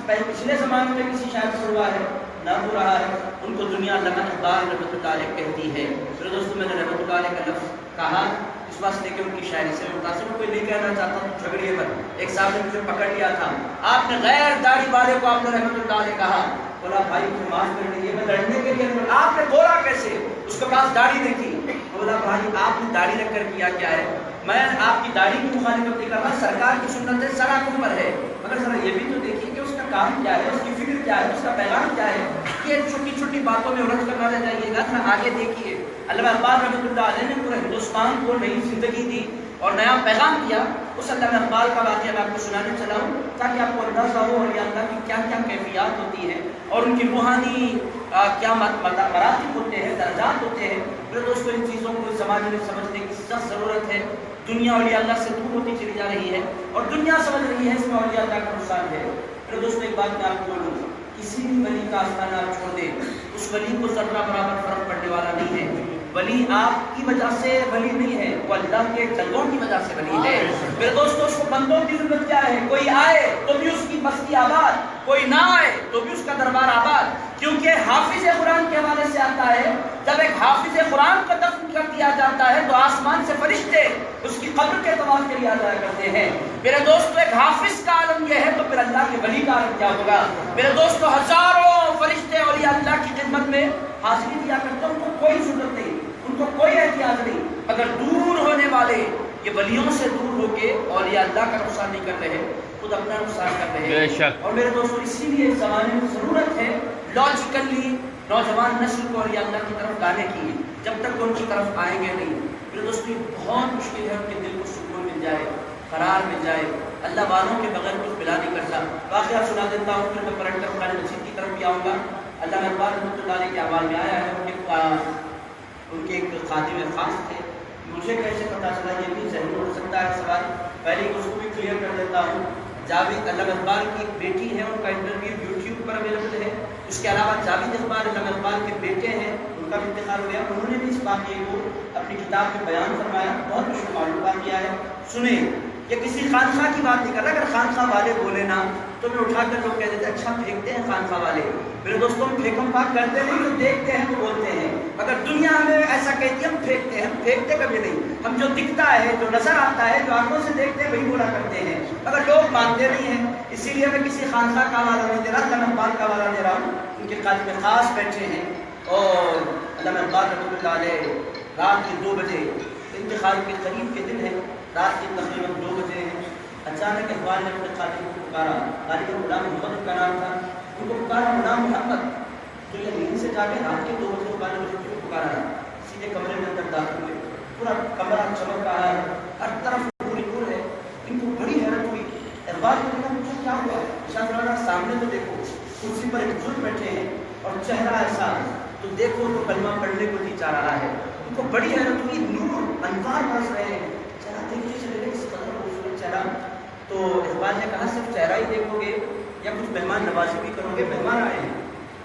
پچھلے زمانے میں کسی شاعر سے ہوا ہے نہ ہو رہا ہے. ان کو دنیا لمن اقبال رحمۃ اللہ علیہ کہتی ہے. میرے دوستوں میں نے رحمۃ اللہ علیہ کا لفظ کہا اس واسطے کہ ان کی شاعری سے متاثر ہوں. کوئی نہیں کہنا چاہتا تو جھگڑیے پر. ایک صاحب نے مجھے پکڑ لیا تھا, آپ نے غیر داڑھی والے کو آپ نے رحمت اللہ علیہ کہا, بولا بھائی مجھے معاف کر دیجیے میں لڑنے کے لیے, آپ نے بولا کیسے, اس کے پاس داڑھی نہیں تھی. بولا بھائی آپ نے داڑھی رکھ کر کیا کیا ہے, میں آپ کی داڑھی کی مخالفت نہیں کر رہا, سرکار کی سنت ہے سراکم پر ہے, مگر ذرا یہ بھی تو دیکھیے کہ اس کا کام کیا ہے, اس کی فکر کیا ہے, اس کا پیغام کیا ہے. یہ چھوٹی چھوٹی باتوں میں الجھ کر نہ رہ جائیے گا, نہ آگے دیکھیے. علامہ اقبال رحمۃ اللہ علیہ نے پورے ہندوستان کو نئی زندگی دی اور نیا پیغام دیا. اس علامہ اقبال کا واقعہ میں آپ کو سنانے چلا ہوں تاکہ آپ کو اندازہ ہو اولیاء اللہ کی کیا کیا کیفیات ہوتی ہیں اور ان کی روحانی کیا مراتب ہوتے ہیں, درجات ہوتے ہیں. میرے دوستوں ان چیزوں کو اس زمانے میں سمجھنے کی سخت ضرورت ہے. دنیا اولیاء اللہ سے دور ہوتی چلی جا رہی ہے اور دنیا سمجھ رہی ہے اس میں اولیاء اللہ کا نقصان ہے. میرے دوستوں ایک بات میں آپ کو بولوں, کسی بھی ولی کا آستانہ آپ چھوڑ دیں, اس ولی کو ذرہ برابر فرق پڑنے والا نہیں ہے. ولی آپ کی وجہ سے ولی نہیں ہے, وہ اللہ کے جلووں کی وجہ سے ولی ہے. میرے دوستوں اس کو بندوں کی ضرورت کیا ہے, کوئی آئے تو بھی اس کی بستی آباد, کوئی نہ آئے تو بھی اس کا دربار آباد. کیونکہ حافظ قرآن کے حوالے سے آتا ہے, جب ایک حافظ قرآن کو دفن کر دیا جاتا ہے تو آسمان سے فرشتے اس کی قبر کے طواف کے لیے آ جایا کرتے ہیں. میرے دوستو ایک حافظ کا عالم یہ ہے تو پھر اللہ کے ولی کا عالم کیا ہوگا. میرے دوستو ہزاروں فرشتے اولیاء اللہ کی خدمت میں حاضری دیا کرتے ہیں, ان کو کوئی ضرورت نہیں, ان کو کوئی احتیاج نہیں. اگر دور ہونے والے یہ ولیوں سے دور ہو کے اولیاء اللہ کا نقصان نہیں کر رہے, خود اپنا نقصان کر رہے ہیں. اور میرے دوستو اسی لیے اس زمانے میں ضرورت ہے لاجیکلی نوجوان نسل کو اولیاء اللہ کی طرف لانے کی. جب تک ان کی طرف آئیں گے نہیں, میرے دوستو بہت مشکل ہے ان کے دل کو سکون مل جائے, قرار مل جائے. اللہ والوں کے بغیر کچھ ملا نہیں کرتا. واقعہ سنا دیتا ہوں, پھر میں پلٹ کر قرآن مجید کی طرف بھی آؤں گا. اللہ اقبال رحمۃ اللہ علیہ کے اعمال میں آیا ہے, ان کے ایک خادم خاص تھے. مجھے کیسے پتا چلا یہ بھی ذہن ہو سکتا ہے سوال, پہلے اس کو بھی کلیئر کر دیتا ہوں. جاوید علامہ اقبال کی ایک بیٹی ہے, ان کا انٹرویو یوٹیوب پر اویلیبل ہے. اس کے علاوہ جاوید اقبال علامہ اقبال کے بیٹے ہیں, ان کا بھی انتقال ہو گیا. انہوں نے بھی اس واقعے کو اپنی کتاب میں بیان فرمایا, بہت کچھ معلومات کیا ہے. سنیں, یہ کسی خانخواہ کی بات نہیں کر رہا. اگر خانخواہ والے بولے نا تو میں اٹھا کر لوگ کہہ دیتے اچھا پھینکتے ہیں خانخواہ والے. میرے دوستوں ہم پھینکم پاک کرتے نہیں, تو دیکھتے ہیں تو بولتے ہیں. اگر دنیا ہمیں ایسا کہتی ہے ہم پھینکتے ہیں, ہم پھینکتے کبھی نہیں. ہم جو دکھتا ہے, جو نظر آتا ہے, جو آنکھوں سے دیکھتے ہیں وہی بولا کرتے ہیں, مگر لوگ مانتے نہیں ہیں. اسی لیے میں کسی خانخواہ کا حوالہ نہیں دے رہا, علامہ اقبال کا حوالہ دے رہا ہوں. ان کے خادم خاص بیٹھے ہیں اور علامہ اقبال رحمۃ اللہ علیہ رات کے 2 بجے انتقال کے قریب کے دن ہے, رات کے تقریباً 2 بجے ہیں. اچانک اقبال نے اپنے خادم کو پکارا, خادم غلام محمد کا نام تھا, ان کو پکارا غلام محمد. تو یہ نیند سے جاگے رات کے 2 بجے اقبال نے مجھے کیوں پکارا ہے. سیدھے کمرے میں اندر داخل ہوئے, پورا کمرہ چمک رہا ہے, ہر طرف پوری نور ہے. ان کو بڑی حیرت ہوئی. اقبال نے کہا مجھے کیا ہوا, شاید مولانا سامنے تو دیکھو, کرسی پر ایک بزرگ بیٹھے ہیں اور چہرہ ایسا تو دیکھو تو کلمہ پڑھنے کو نہیں چاہ رہا ہے. ان کو بڑی حیرت ہوئی, نور انوار برس رہے ہیں, چہرہ دیکھیے چلے اس قدر خوبصورت چہرہ. تو اقبال نے کہا صرف چہرہ ہی دیکھو گے یا کچھ مہمان نوازی بھی کرو گے, مہمان آئے ہیں.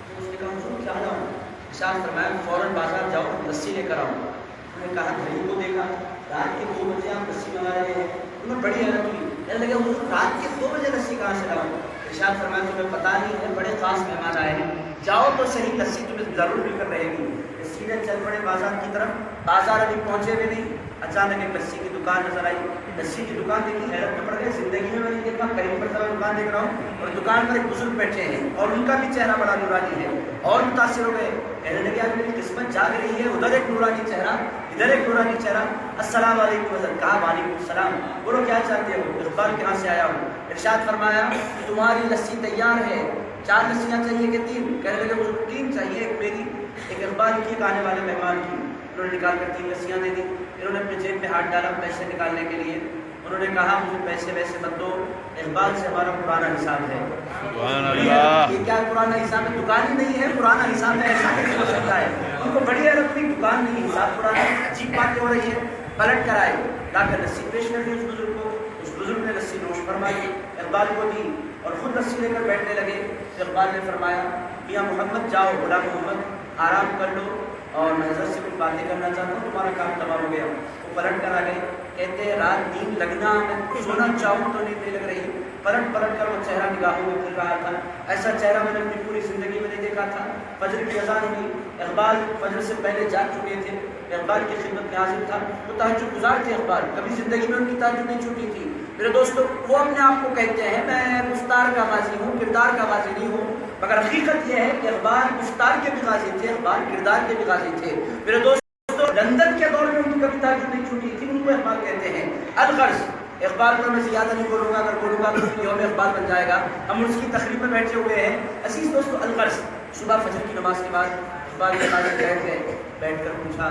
تو اس نے کہا حضور کیا لاؤں. ارشاد فرمایا فوراً بازار جاؤ لسی لے کر آؤ. انہوں نے کہا گھڑی کو دیکھا, رات کے 2 بجے آپ لسی منگا رہے ہیں. انہیں بڑی حیرت ہوئی, کہنے لگے حضور رات کے 2 بجے لسی کہاں سے لاؤں. ارشاد فرمایا تمہیں پتہ نہیں ہے, بڑے خاص مہمان آئے ہیں, جاؤ تو صحیح لسی تمہیں ضرور مل کر رہے گی. سیدھے چل پڑے بازار کی طرف. بازار ابھی پہنچے بھی نہیں, اچانک ایک لسی کی دکان نظر آئی. لسی کی دکان دیکھی, حیرت میں پڑ گئے, زندگی میں نہیں دیکھا, پہلی مرتبہ دکان دیکھ رہا ہوں اور دکان پر ایک بزرگ بیٹھے ہیں اور ان کا بھی چہرہ بڑا نورانی ہے. اور متاثر ہو گئے, کہنے لگے آج میری قسمت جاگ رہی ہے, ادھر ایک نورانی چہرہ, ادھر ایک نورانی چہرہ. السلام علیکم. حضرت کہا وعلیکم السلام. بولو کیا چاہتے ہو. اقبال کے یہاں سے آیا ہوں. ارشاد فرمایا تمہاری لسی تیار ہے, 4 لسیاں چاہیے کہ 3. کہنے لگے مجھے 3 چاہیے, ایک میری, ایک اقبال کی, ایک آنے والے مہمان کی. انہوں نے نکال کر 3 لسیاں دے دی. انہوں نے اپنے جیب میں ہاتھ ڈالا پیسے نکالنے کے لیے. انہوں نے کہا مجھے پیسے ویسے مت دو, اقبال سے ہمارا پرانا حساب ہے. سبحان اللہ. یہ کیا پرانا حساب ہے, دکان ہی نہیں ہے, پرانا حساب ہے, ایسا کیسے ہو سکتا ہے. ان کو بڑی حیرت ہوئی, دکان نہیں حساب پرانا, عجیب باتیں ہو رہی ہے. پلٹ کر آئے, لا کر لسی پیش کر دی اس بزرگ کو. اس بزرگ نے لسی نوش فرمائی, اقبال کو دی اور خود لسی لے کر بیٹھنے لگے. اقبال نے فرمایا میاں محمد جاؤ, غلام محمد آرام کر لو اور میں حضرت سے کچھ باتیں کرنا چاہتا ہوں, تمہارا کام تمام ہو گیا. وہ پلٹ کر آ گئے, کہتے ہیں رات نیند لگنا, میں سونا چاہوں تو نیند نہیں لگ رہی. پلٹ کر وہ چہرہ نگاہوں میں پھر رہا تھا. ایسا چہرہ میں نے اپنی پوری زندگی میں نہیں دیکھا تھا. فجر کی اذان ہوئی, اقبال فجر سے پہلے جاگ چکے تھے. اقبال کی خدمت میں حاضر تھا، وہ تہجد گزار تھے اقبال، کبھی زندگی میں ان کی تہجد نہیں چھوٹی تھی۔ میرے دوستو وہ اپنے آپ کو کہتے ہیں میں گفتار کا غازی ہوں، کردار کا غازی نہیں ہوں، مگر حقیقت یہ ہے کہ اقبال گفتار کے بھی غازی تھے، اقبال کردار کے بھی غازی تھے۔ میرے دوستو لندن کے دور میں ان کی کبھی تہجد نہیں چھوٹی تھی، ان کو اقبال کہتے ہیں۔ الغرض اقبال پر میں زیادہ نہیں بولوں گا، اگر بولوں گا تو یوم اقبال بن جائے گا، ہم اس کی تقریب میں بیٹھے ہوئے ہیں۔ عزیز دوستو الغرض صبح فجر کی نماز کے بعد اقبال کے پاس بیٹھ گئے، بیٹھ کر پوچھا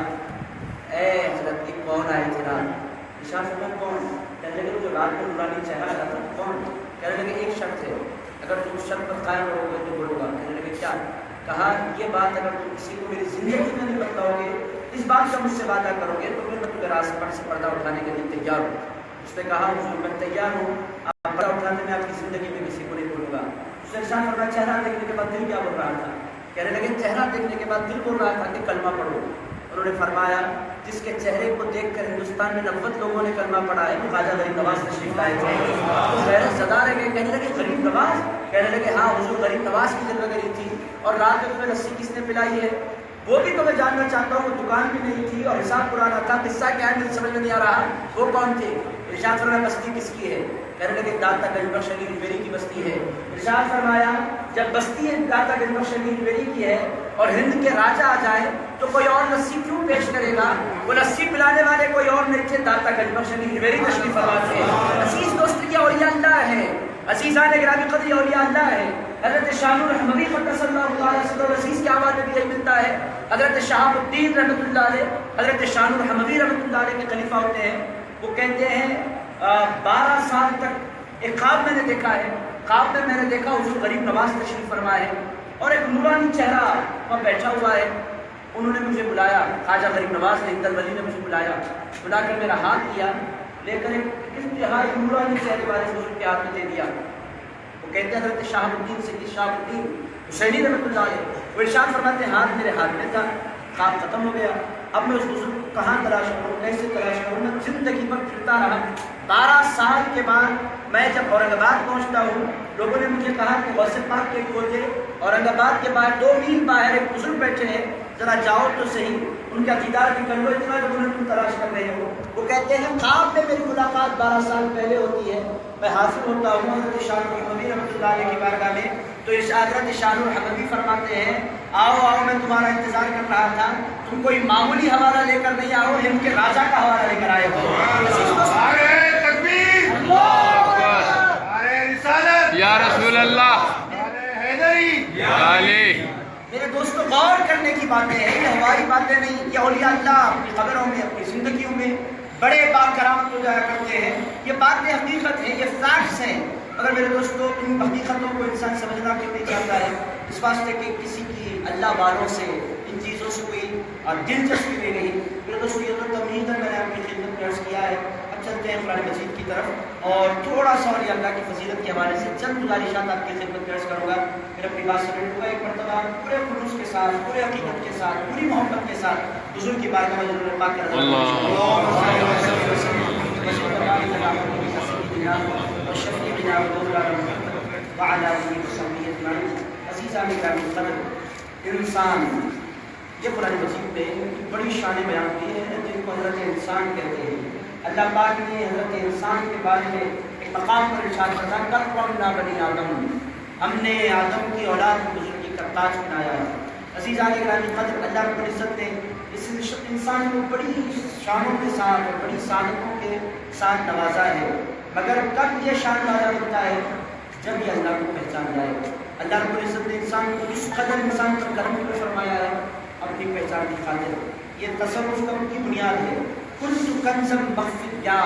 اے حضرت ایک کون آئے تھے رات؟ ارشاد فرمایا کون؟ کہنے لگے جو رات کو نورانی چہرہ لگا تھا کون؟ کہنے لگے ایک شخص ہے، اگر تم اس شخص پر قائم رہو گے تو بولو گا۔ کہنے لگے کیا؟ کہا یہ بات اگر تم کسی کو میری زندگی میں نہیں بتاؤ گے، اس بات کا مجھ سے وعدہ کرو گے تو پھر میں تمہیں راست پر سے پردہ اٹھانے کے لیے تیار ہوں۔ اس نے کہا حضور میں تیار ہوں، آپ پردہ اٹھانے میں آپ کی زندگی میں کسی کو نہیں بولوں گا۔ اس نے ارشاد فرمایا چہرہ دیکھنے کے بعد دل کیا بول رہا تھا؟ کہنے لگے چہرہ دیکھنے کے بعد دل بول رہا تھا کہ کلمہ پڑھو۔ انہوں نے فرمایا جس کے چہرے کو دیکھ کر ہندوستان میں 90 لوگوں نے کلمہ پڑھا ہے وہ خواجہ غریب نواز تشریف لائے تھے۔ تو غیرت زدہ رہ گئے، کہنے لگے غریب نواز؟ کہنے لگے ہاں حضور غریب نواز کی جلوہ گری تھی، اور رات میں تمہیں لسی کس نے پلائی ہے وہ بھی تو میں جاننا چاہتا ہوں۔ وہ دکان بھی نہیں تھی اور حساب پرانا تھا، قصہ کیا ہے مجھے سمجھ میں نہیں آ رہا، وہ کون تھے؟ ارشاد فرمایا بستی کس کی ہے؟ کہنے لگے داتا گنج بخش علی رجویری کی بستی ہے۔ ارشاد فرمایا جب بستی داتا گنج بخش علی رجویری کی ہے اور ہند کے راجا آ جائے تو کوئی اور لسی کیوں پیش کرے گا؟ وہ لسی پلانے والے کوئی اور نہیں تھے، داتا گنج بخش علی رجویری تشریف فرما تھے۔ عزیز دوست یہ اولیاء اللہ ہے، عزیزان گرامی قدر یہ اولیاء اللہ ہے۔ حضرت شاہ الحموی قدس اللہ تعالیٰ صدر العزیز کی آواز میں بھی یہی ملتا ہے۔ حضرت شہاب الدین رحمۃ اللہ علیہ، حضرت شاہ الحموی رحمۃ اللہ علیہ کے خلیفہ ہوتے ہیں، وہ کہتے ہیں 12 سال تک ایک خواب میں نے دیکھا ہے، خواب میں میں نے دیکھا حضور غریب نواز تشریف فرما ہے اور ایک نورانی چہرہ وہاں بیٹھا ہوا ہے۔ انہوں نے مجھے بلایا، خواجہ غریب نواز نے اندر ولی نے مجھے بلایا، بلا کر میرا ہاتھ لیا، لے کر ایک انتہائی نورانی چہرے والے حضور کے ہاتھ میں دے دیا۔ وہ کہتے ہیں حضرت شاہب الدین سید شاہب الدین حسینی رحمۃ اللہ علیہ، وہ ارشاد فرماتے ہیں ہاتھ میرے ہاتھ میں تھا، خواب ختم ہو گیا، اب میں اس بزرگ کو کہاں تلاش کروں، کیسے تلاش کروں؟ میں زندگی پر پھرتا رہا۔ 12 سال کے بعد میں جب اورنگ آباد پہنچتا ہوں، لوگوں نے مجھے کہا کہ غوث پاک کے کھوجے اورنگ آباد کے باہر 2 میل باہر ایک بزرگ بیٹھے ہیں، ذرا جاؤ تو صحیح، ان کا دیدار بھی کر لو، اتنا جو انہیں تم تلاش کر رہے ہو۔ وہ کہتے ہیں خواب میں میری ملاقات 12 سال پہلے ہوتی ہے، میں حاضر ہوتا ہوں حضرت شاہ الحموی رحمۃ اللہ علیہ کی بارگاہ میں، تو حضرت شاہ الحموی فرماتے ہیں آؤ آؤ میں تمہارا انتظار کر رہا تھا، تم کوئی معمولی حوالہ لے کر نہیں آؤ، ہند کے راجا کا حوالہ لے کر آئے ہو۔ یا رسول اللہ میرے دوستو غور کرنے کی باتیں ہیں، یہ ہماری باتیں نہیں، یہ اولیاء اللہ اپنی قبروں میں اپنی زندگیوں میں بڑے باکرامت ہو جایا کرتے ہیں، یہ باتیں حقیقت ہیں، یہ فیکٹس ہیں۔ اگر میرے دوستو ان حقیقتوں کو انسان سمجھنا کیوں نہیں چاہتا ہے؟ اس واسطے کہ کسی کی اللہ والوں سے ان چیزوں سے کوئی دلچسپی بھی نہیں۔ میرے دوستو یہ تو تمہید ہے، میں نے اپنی خدمت میں عرض کیا ہے۔ اب چلتے ہیں قرآن مجید کی طرف اور تھوڑا سا اولیاء اللہ کی فضیلت کے حوالے سے چند گزارشات آپ کی خدمت میں عرض کروں گا، پھر اپنی بات سمیٹوں گا۔ ایک مرتبہ پورے خلوص کے ساتھ، پورے عقیدت کے ساتھ، پوری محبت کے ساتھ حضور کی بارگاہ میں حضور پاک کر انسان، یہ قرآن مجید میں بڑی شان بیان کی ہے جن کو حضرت انسان کہتے ہیں۔ اللہ پاک نے حضرت انسان کے بارے میں ایک مقام پر ارشاد فرمایا کرمنا بنی آدم، ہم نے آدم کی اولاد کو بزرگی کا تاج بنایا ہے۔ عزیزان گرامی قدر، اللہ رب العزت نے اس انسان کو بڑی شانوں کے ساتھ اور بڑی سعادتوں کے ساتھ نوازا ہے، مگر کب یہ شان والا ہوتا ہے؟ جب یہ اللہ کو پہچان جائے۔ اللہ رب العزت نے انسان کو اس قدر انسان پر کرم فرمایا ہے اپنی پہچان کی خاطر، یہ تصوف کا کی بنیاد ہے۔ کنت کنزا مخفیا،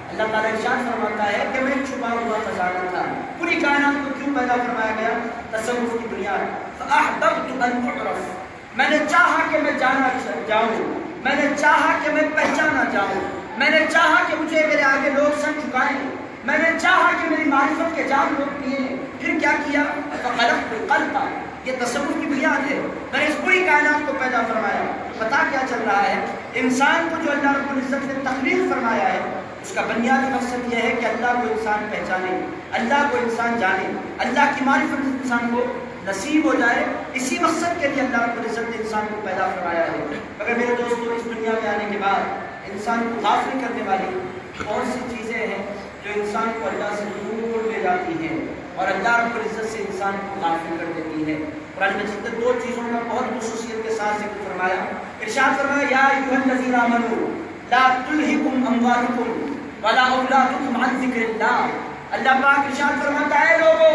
اللہ تعالیٰ ارشاد فرماتا ہے کہ میں چھپا ہوا خزانہ تھا۔ پوری کائنات کو کیوں پیدا فرمایا گیا؟ تصوف کی بنیاد۔ فاحببت ان اعرف، میں نے چاہا کہ میں جانا جاؤں، میں نے چاہا کہ میں پہچانا جاؤں، میں نے چاہا کہ مجھے میرے آگے لوگ سر جھکائیں، میں نے چاہا کہ میری معرفت کے جام لوگ پیئیں۔ پھر کیا کیا؟ فخلقت القلب، یہ تصوف کی بنیاد ہے۔ میں نے اس پوری کائنات کو پیدا فرمایا۔ پتا کیا چل رہا ہے؟ انسان کو جو اللہ رب العزت نے تخلیق فرمایا ہے اس کا بنیادی مقصد یہ ہے کہ اللہ کو انسان پہچانے، اللہ کو انسان جانے، اللہ کی معرفت انسان کو نصیب ہو جائے، اسی مقصد کے لیے اللہ رب العزت نے انسان کو پیدا فرمایا ہے۔ مگر میرے دوستو، اس دنیا میں آنے کے بعد انسان کو غافل کرنے والی کون سی چیزیں ہیں جو انسان کو اللہ سے دور لے جاتی ہیں اور اللہ رب العزت سے انسان کو غافل کر دیتی ہے؟ قرآن مجید نے دو چیزوں کا بہت خصوصیت کے ساتھ ذکر فرمایا۔ ارشاد فرمایا، یا ایھا الذین آمنوا لا تلہکم اموالکم ولا اولادکم عن ذکر اللہ۔ اللہ پاک ارشاد فرماتا ہے، لوگوں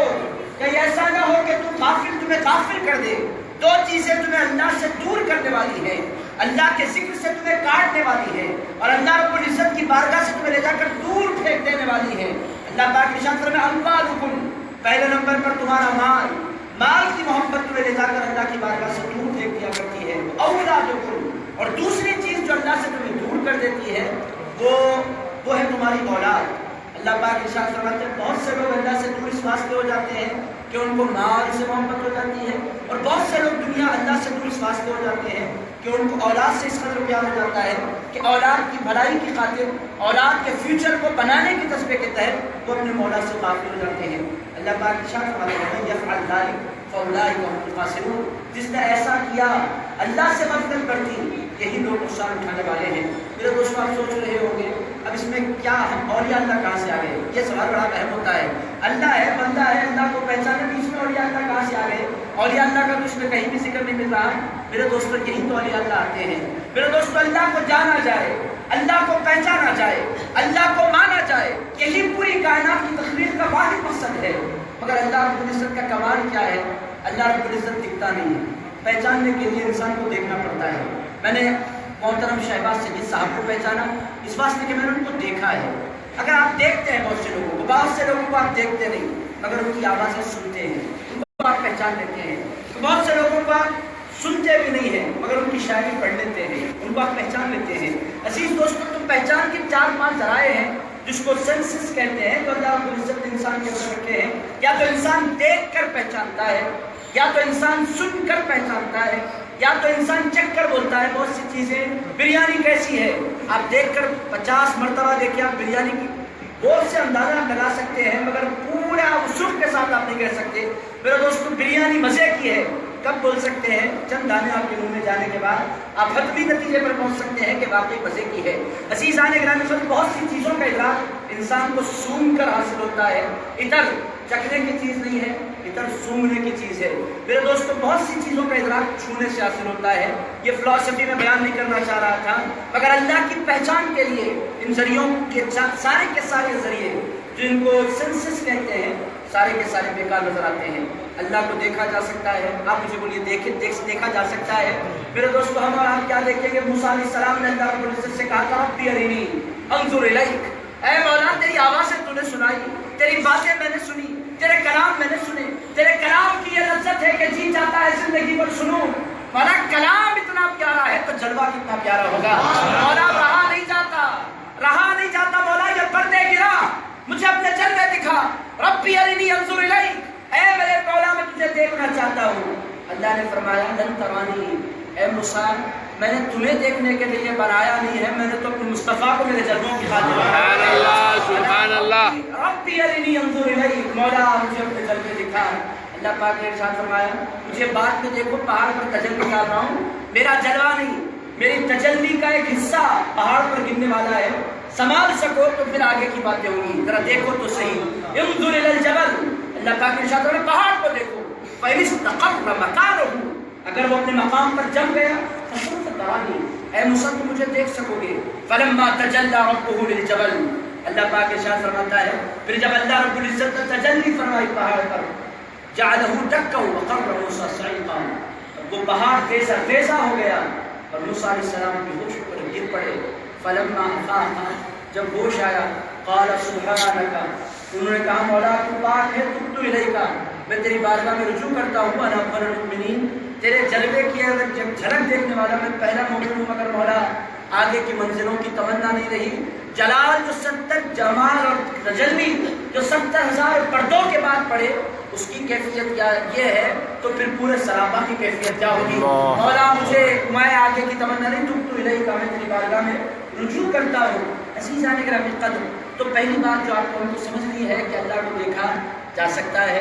کہیں ایسا نہ ہو کہ تمہیں غافل کر دے۔ دو چیزیں تمہیں اللہ سے دور کرنے والی ہیں، اللہ کے ذکر سے تمہیں کاٹنے والی ہے اور اللہ رب العزت کی بارگاہ سے تمہیں لے جا کر دور پھینک دینے والی ہے۔ اللہ پاک ارشاد فرمایا، اموالکم، پہلے نمبر پر تمہارا مال، مال کی محبت تمہیں لے جا کر اللہ کی بارگاہ سے دور پھینک دیا کرتی ہے۔ اولادکم، اور دوسری چیز جو اللہ سے تمہیں دور کر دیتی ہے وہ ہے تمہاری اولاد۔ اللہ پاک ارشاد فرماتے ہیں، بہت سے لوگ اللہ سے دور اس واسطے ہو جاتے ہیں کہ ان کو مال سے محبت ہو جاتی ہے، اور بہت سے لوگ دنیا اللہ سے دور اس واسطے ہو جاتے ہیں کہ ان کو اولاد سے اس قدر پیار ہو جاتا ہے کہ اولاد کی بھلائی کی خاطر، اولاد کے فیوچر کو بنانے کے جذبے کے تحت وہ اپنے مولا سے غافل ہو جاتے ہیں۔ اللہ پاک ارشاد فرماتے ہیں، یفعل ذلک فاولئک هم الخاسرون، جس نے ایسا کیا اللہ سے غفلت برتی، یہی لوگ نقصان اٹھانے والے ہیں۔ میرے دوستوں، آپ سوچ رہے ہوں گے اب اس میں کیا ہم اولیاء اللہ کہاں سے آ گئے؟ یہ سوال بڑا اہم ہوتا ہے۔ اللہ ہے، بندہ ہے، اللہ کو پہچانے بھی اس میں اولیاء اللہ کہاں سے آ گئے؟ اولیاء اللہ کا تو اس میں کہیں بھی ذکر نہیں مل رہا۔ میرے دوستوں، یہی تو اولیاء اللہ آتے ہیں۔ میرے دوستوں، اللہ کو جانا جائے، اللہ کو پہچانا جائے، اللہ کو مانا جائے، یہی پوری کائنات کی تخلیق کا واحد مقصد ہے۔ مگر اللہ رب العزت کا کمال کیا ہے؟ اللہ رب العزت دکھتا نہیں ہے، پہچاننے کے لیے انسان کو دیکھنا پڑتا ہے۔ میں نے محترم شہباز سید صاحب کو پہچانا اس واسطے کہ میں نے ان کو دیکھا ہے۔ اگر آپ دیکھتے ہیں بہت سے لوگوں کو، بہت سے لوگوں کو آپ دیکھتے نہیں مگر ان کی آوازیں سنتے ہیں، ان کو آپ پہچان لیتے ہیں۔ بہت سے لوگوں کو آپ سنتے بھی نہیں ہیں مگر ان کی شاعری پڑھ لیتے ہیں، ان کو آپ پہچان لیتے ہیں۔ عزیز دوستوں، تو پہچان کے 4-5 ذرائع ہیں جس کو سینسز کہتے ہیں، جو اللہ رب العزت نے انسان کے اندر رکھے ہیں۔ یا تو انسان دیکھ کر پہچانتا ہے، یا تو انسان سن کر پہچانتا ہے، یا تو انسان چکھ کر بولتا ہے۔ بہت سی چیزیں، بریانی کیسی ہے آپ دیکھ کر 50 مرتبہ دیکھیں، آپ بریانی کی بہت سے اندازہ لگا سکتے ہیں مگر پورا وصول کے ساتھ آپ نہیں کہہ سکتے میرے دوستوں بریانی مزے کی ہے۔ کب بول سکتے ہیں؟ چند دانے آپ کے منہ میں جانے کے بعد آپ حتمی نتیجے پر پہنچ سکتے ہیں کہ واقعی مزے کی ہے۔ عزیزان گرامی، بہت سی چیزوں کا ادراک انسان کو سونگھ کر حاصل ہوتا ہے۔ ادھر چکھنے کی چیز نہیں ہے، ادھر سونگھنے کی چیز ہے۔ میرے دوستوں، بہت سی چیزوں کا ادراک چھونے سے حاصل ہوتا ہے۔ یہ فلسفی میں بیان نہیں کرنا چاہ رہا تھا مگر اللہ کی پہچان کے لیے ان ذریعوں کے سارے کے سارے ذریعے جن کو سینسس کہتے ہیں، سارے کے سارے بیکار نظر آتے ہیں۔ اللہ کو دیکھا جا سکتا ہے، آپ مجھے بولیے دیکھا جا سکتا ہے؟ میرے دوستو، ہم اور آپ کیا دیکھیں گے؟ موسیٰ علیہ السلام نے اللہ رب العزت سے کہا تھا، ربی ارنی انظر الیک، اے مولا تیری آوازیں تو نے سنائی، تیری باتیں میں نے سنی، تیرے کلام میں نے سنے، تیرے کلام کی یہ لذت ہے کہ جی چاہتا ہے زندگی پر سنوں۔ مولا کلام اتنا پیارا ہے تو جلوہ کتنا پیارا ہوگا۔ مولا رہا نہیں جاتا مولا یہ پردے گرا، مجھے اپنے جلوے دکھا۔ ربی ارنی انظر الیک، اے میرے مولا میں تجھے دیکھنا چاہتا ہوں۔ اللہ نے فرمایا، لن ترانی، اے موسیٰ میں نے تمہیں دیکھنے کے لیے بنایا نہیں ہے، میں نے تو اپنے مصطفیٰ کو میرے جلووں کی خاطر سبحان اللہ، سبحان اللہ۔ ربی ارنی انظر الیک، مولا مجھے اپنے جلوے دکھا۔ اللہ پاک نے ارشاد فرمایا، مجھے بعد میں دیکھو پہاڑ پر تجلی کر رہا ہوں، میرا جلوہ نہیں، میری تجلی کا ایک حصہ پہاڑ پر گرنے والا ہے، سنبھال سکو تو پھر آگے کی باتیں ہوں گی، ذرا دیکھو تو صحیح۔ انظر الی الجبل، اللہ پاک نے ارشاد فرمایا پہاڑ کو دیکھو، فإن استقر مكانه، اگر وہ اپنے مقام پر جم گیا فسوف ترانی، اے موسیٰ تم مجھے دیکھ سکو گے۔ فلما تجلی ربه للجبل، اللہ پاک ارشاد فرماتا ہے پھر جب اللہ رب العزت نے تجلی فرمائی پہاڑ پر، جعله دکا وقر موسیٰ صعقا، وہ پہاڑ تیزا ہو گیا اور موسیٰ علیہ السلام کے ہوش پر گر پڑے۔ فلما افاق، جب ہوش آیا، قال سبحانک، انہوں نے کہا مولا تو پاک ہے، تبت الیک، میں تیری بارگاہ میں رجوع کرتا ہوں، انا اول المؤمنین، تیرے جلوے کی جب جھلک دیکھنے والا میں پہلا مومن ہوں، مگر مولا آگے کی منزلوں کی تمنا نہیں رہی۔ جلال جو 70 جمال اور تجلی جو 70,000 پردوں کے بعد پڑے، اس کی کیفیت یہ ہے تو پھر پورے سراپا کی کیفیت کیا ہوگی؟ مولا مجھے میں آگے کی تمنا نہیں، تبت الیک، میں تیری بارگاہ میں رجوع کرتا ہوں۔ عزیزان گرامی قدر، تو پہلی بات جو آپ کو سمجھنی ہے کہ اللہ کو دیکھا جا سکتا ہے۔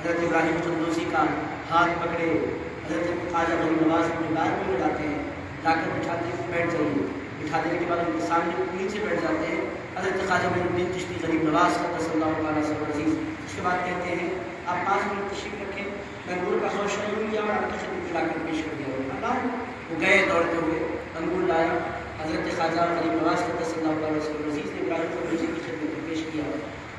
حضرت ابراہیم چندوسی کا ہاتھ پکڑے حضرت خواجہ غریب نواز اپنے بار میں لگاتے ہیں، لا کر بٹھاتے ہیں، بیٹھ جائیے، بٹھا دینے کے بعد ان کے سامنے نیچے بیٹھ جاتے ہیں حضرت خواجہ معین الدین چشتی غریب نواز قدس اللہ تعالیٰ عزیز۔ اس کے بعد کہتے ہیں آپ 5 منٹ تشریف رکھیں، میں انگور کا خوش نہیں لیا اور آپ کی خدمت لا کر پیش کر دیا۔ وہ گئے دوڑتے ہوئے، انگور لایا، حضرت خواجہ غریب نواز قدس اللہ تعالیٰ عزیز نے ابراہیم چندوسی کی خدمت میں پیش کیا۔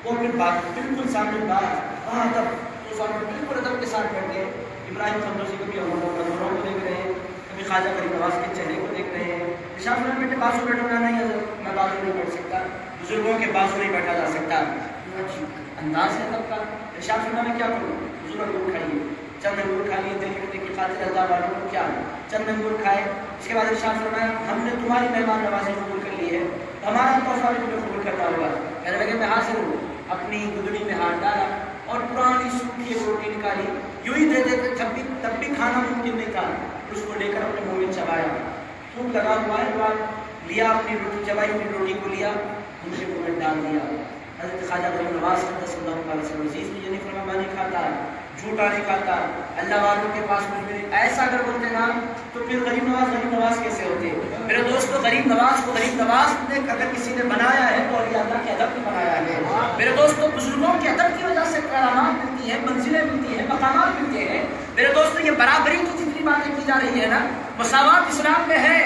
وہ پھر بات بالکل سامنے بات وہاں ادب، تو سامنے بالکل ادب کے ساتھ بیٹھ گئے۔ ابراہیم چندوسی کو بھی انگوروں کو دیکھ رہے ہیں، کبھی خواجہ غریب نواز کے چہرے کو دیکھ رہے ہیں۔ ارشاد فرمایا بیٹے بازو بیٹھنا نہیں حضرت، میں بازو نہیں بیٹھ سکتا، بزرگوں کے بازو نہیں بیٹھا جا سکتا۔ انداز ہے ادب کا۔ ارشاد فرمایا میں کیا کروں؟ حضور انگور کھائیے، چند انگور کھا لیے دل کرنے کی خاطر اللہ والوں کو کیا، چند انگور کھائے۔ اس کے بعد ارشاد فرمایا ہم نے تمہاری مہمان نوازی قبول کر لی ہے، ہمارا تحفہ بھی تمہیں قبول کرنا ہوگا۔ کہنے لگے میں حاضر ہوں۔ اپنی گدڑی میں ہاتھ ڈالا اور پرانی سوکھی روٹی نکالی، یوں ہی دے دیتے تب بھی کھانا ممکن نہیں تھا، اس کو لے کر اپنے منہ میں چبایا، تھوک لگا ہوا ہے تو لیا، اپنی روٹی چبائی ہوئی روٹی کو لیا، ان کے منہ میں ڈال دیا۔ حضرت خواجہ غریب نواز قدس اللہ علیہ وسلم عزیز نے یہ نہیں فرمایا میں نہیں کھاتا، جھوٹا نہیں کھاتا، اللہ والوں کے پاس مجھ میں ایسا اگر بولتے نا تو پھر غریب نواز کیسے ہوتے؟ میرے دوستو غریب نواز نے اگر کسی نے بنایا ہے تو اولیاء اللہ کے ادب نے بنایا ہے۔ میرے دوستو بزرگوں کے ادب کی وجہ سے کرامات ملتی ہیں، منزلیں ملتی ہیں، مقامات ملتے ہیں۔ میرے دوستو یہ برابری کی جتنی باتیں کی جا رہی ہے نا، مساوات اسلام میں ہے،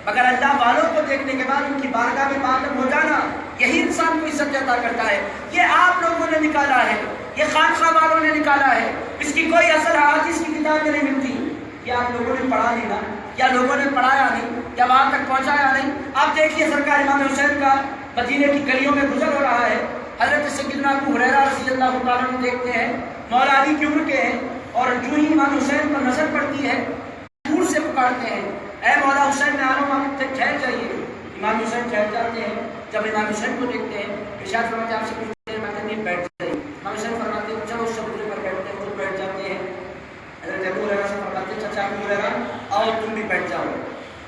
مگر اللہ والوں کو دیکھنے کے بعد ان کی بارگاہ میں معطب ہو جانا یہی انسان کو عزت عطا کرتا ہے۔ یہ آپ لوگوں نے نکالا ہے، یہ خانقاہ والوں نے نکالا ہے، اس کی کوئی اثر حدیث کی کتاب میں نہیں ملتی۔ کیا آپ لوگوں نے پڑھا نہیں نا، کیا لوگوں نے پڑھایا نہیں، کیا وہاں تک پہنچایا نہیں؟ آپ دیکھیے سرکار امام حسین کا مدینے کی گلیوں میں گزر ہو رہا ہے، حضرت سیدنا ابو ہریرہ رضی اللہ تعالیٰ عنہ دیکھتے ہیں، مولا علی کی عمر کے ہیں، اور جو ہی امام حسین پر نظر پڑتی ہے دور سے پکارتے ہیں اے مولا حسین میں آ رہا ہوں، آپ ٹھہر جائیے۔ امام حسین ٹھہر جاتے ہیں، جب امام حسین کو دیکھتے ہیں ارشاد فرماتے ہیں آپ سے کچھ دیر بعد نہیں بیٹھ جائیے۔ امام حسین فرماتے ہیں چلو اس چبوترے پر بیٹھتے ہیں، خود بیٹھ جاتے ہیں۔ حضرت ابو ہریرہ سے فرماتے ہیں چچا ابو ہریرہ آؤ تم بھی بیٹھ جاؤ۔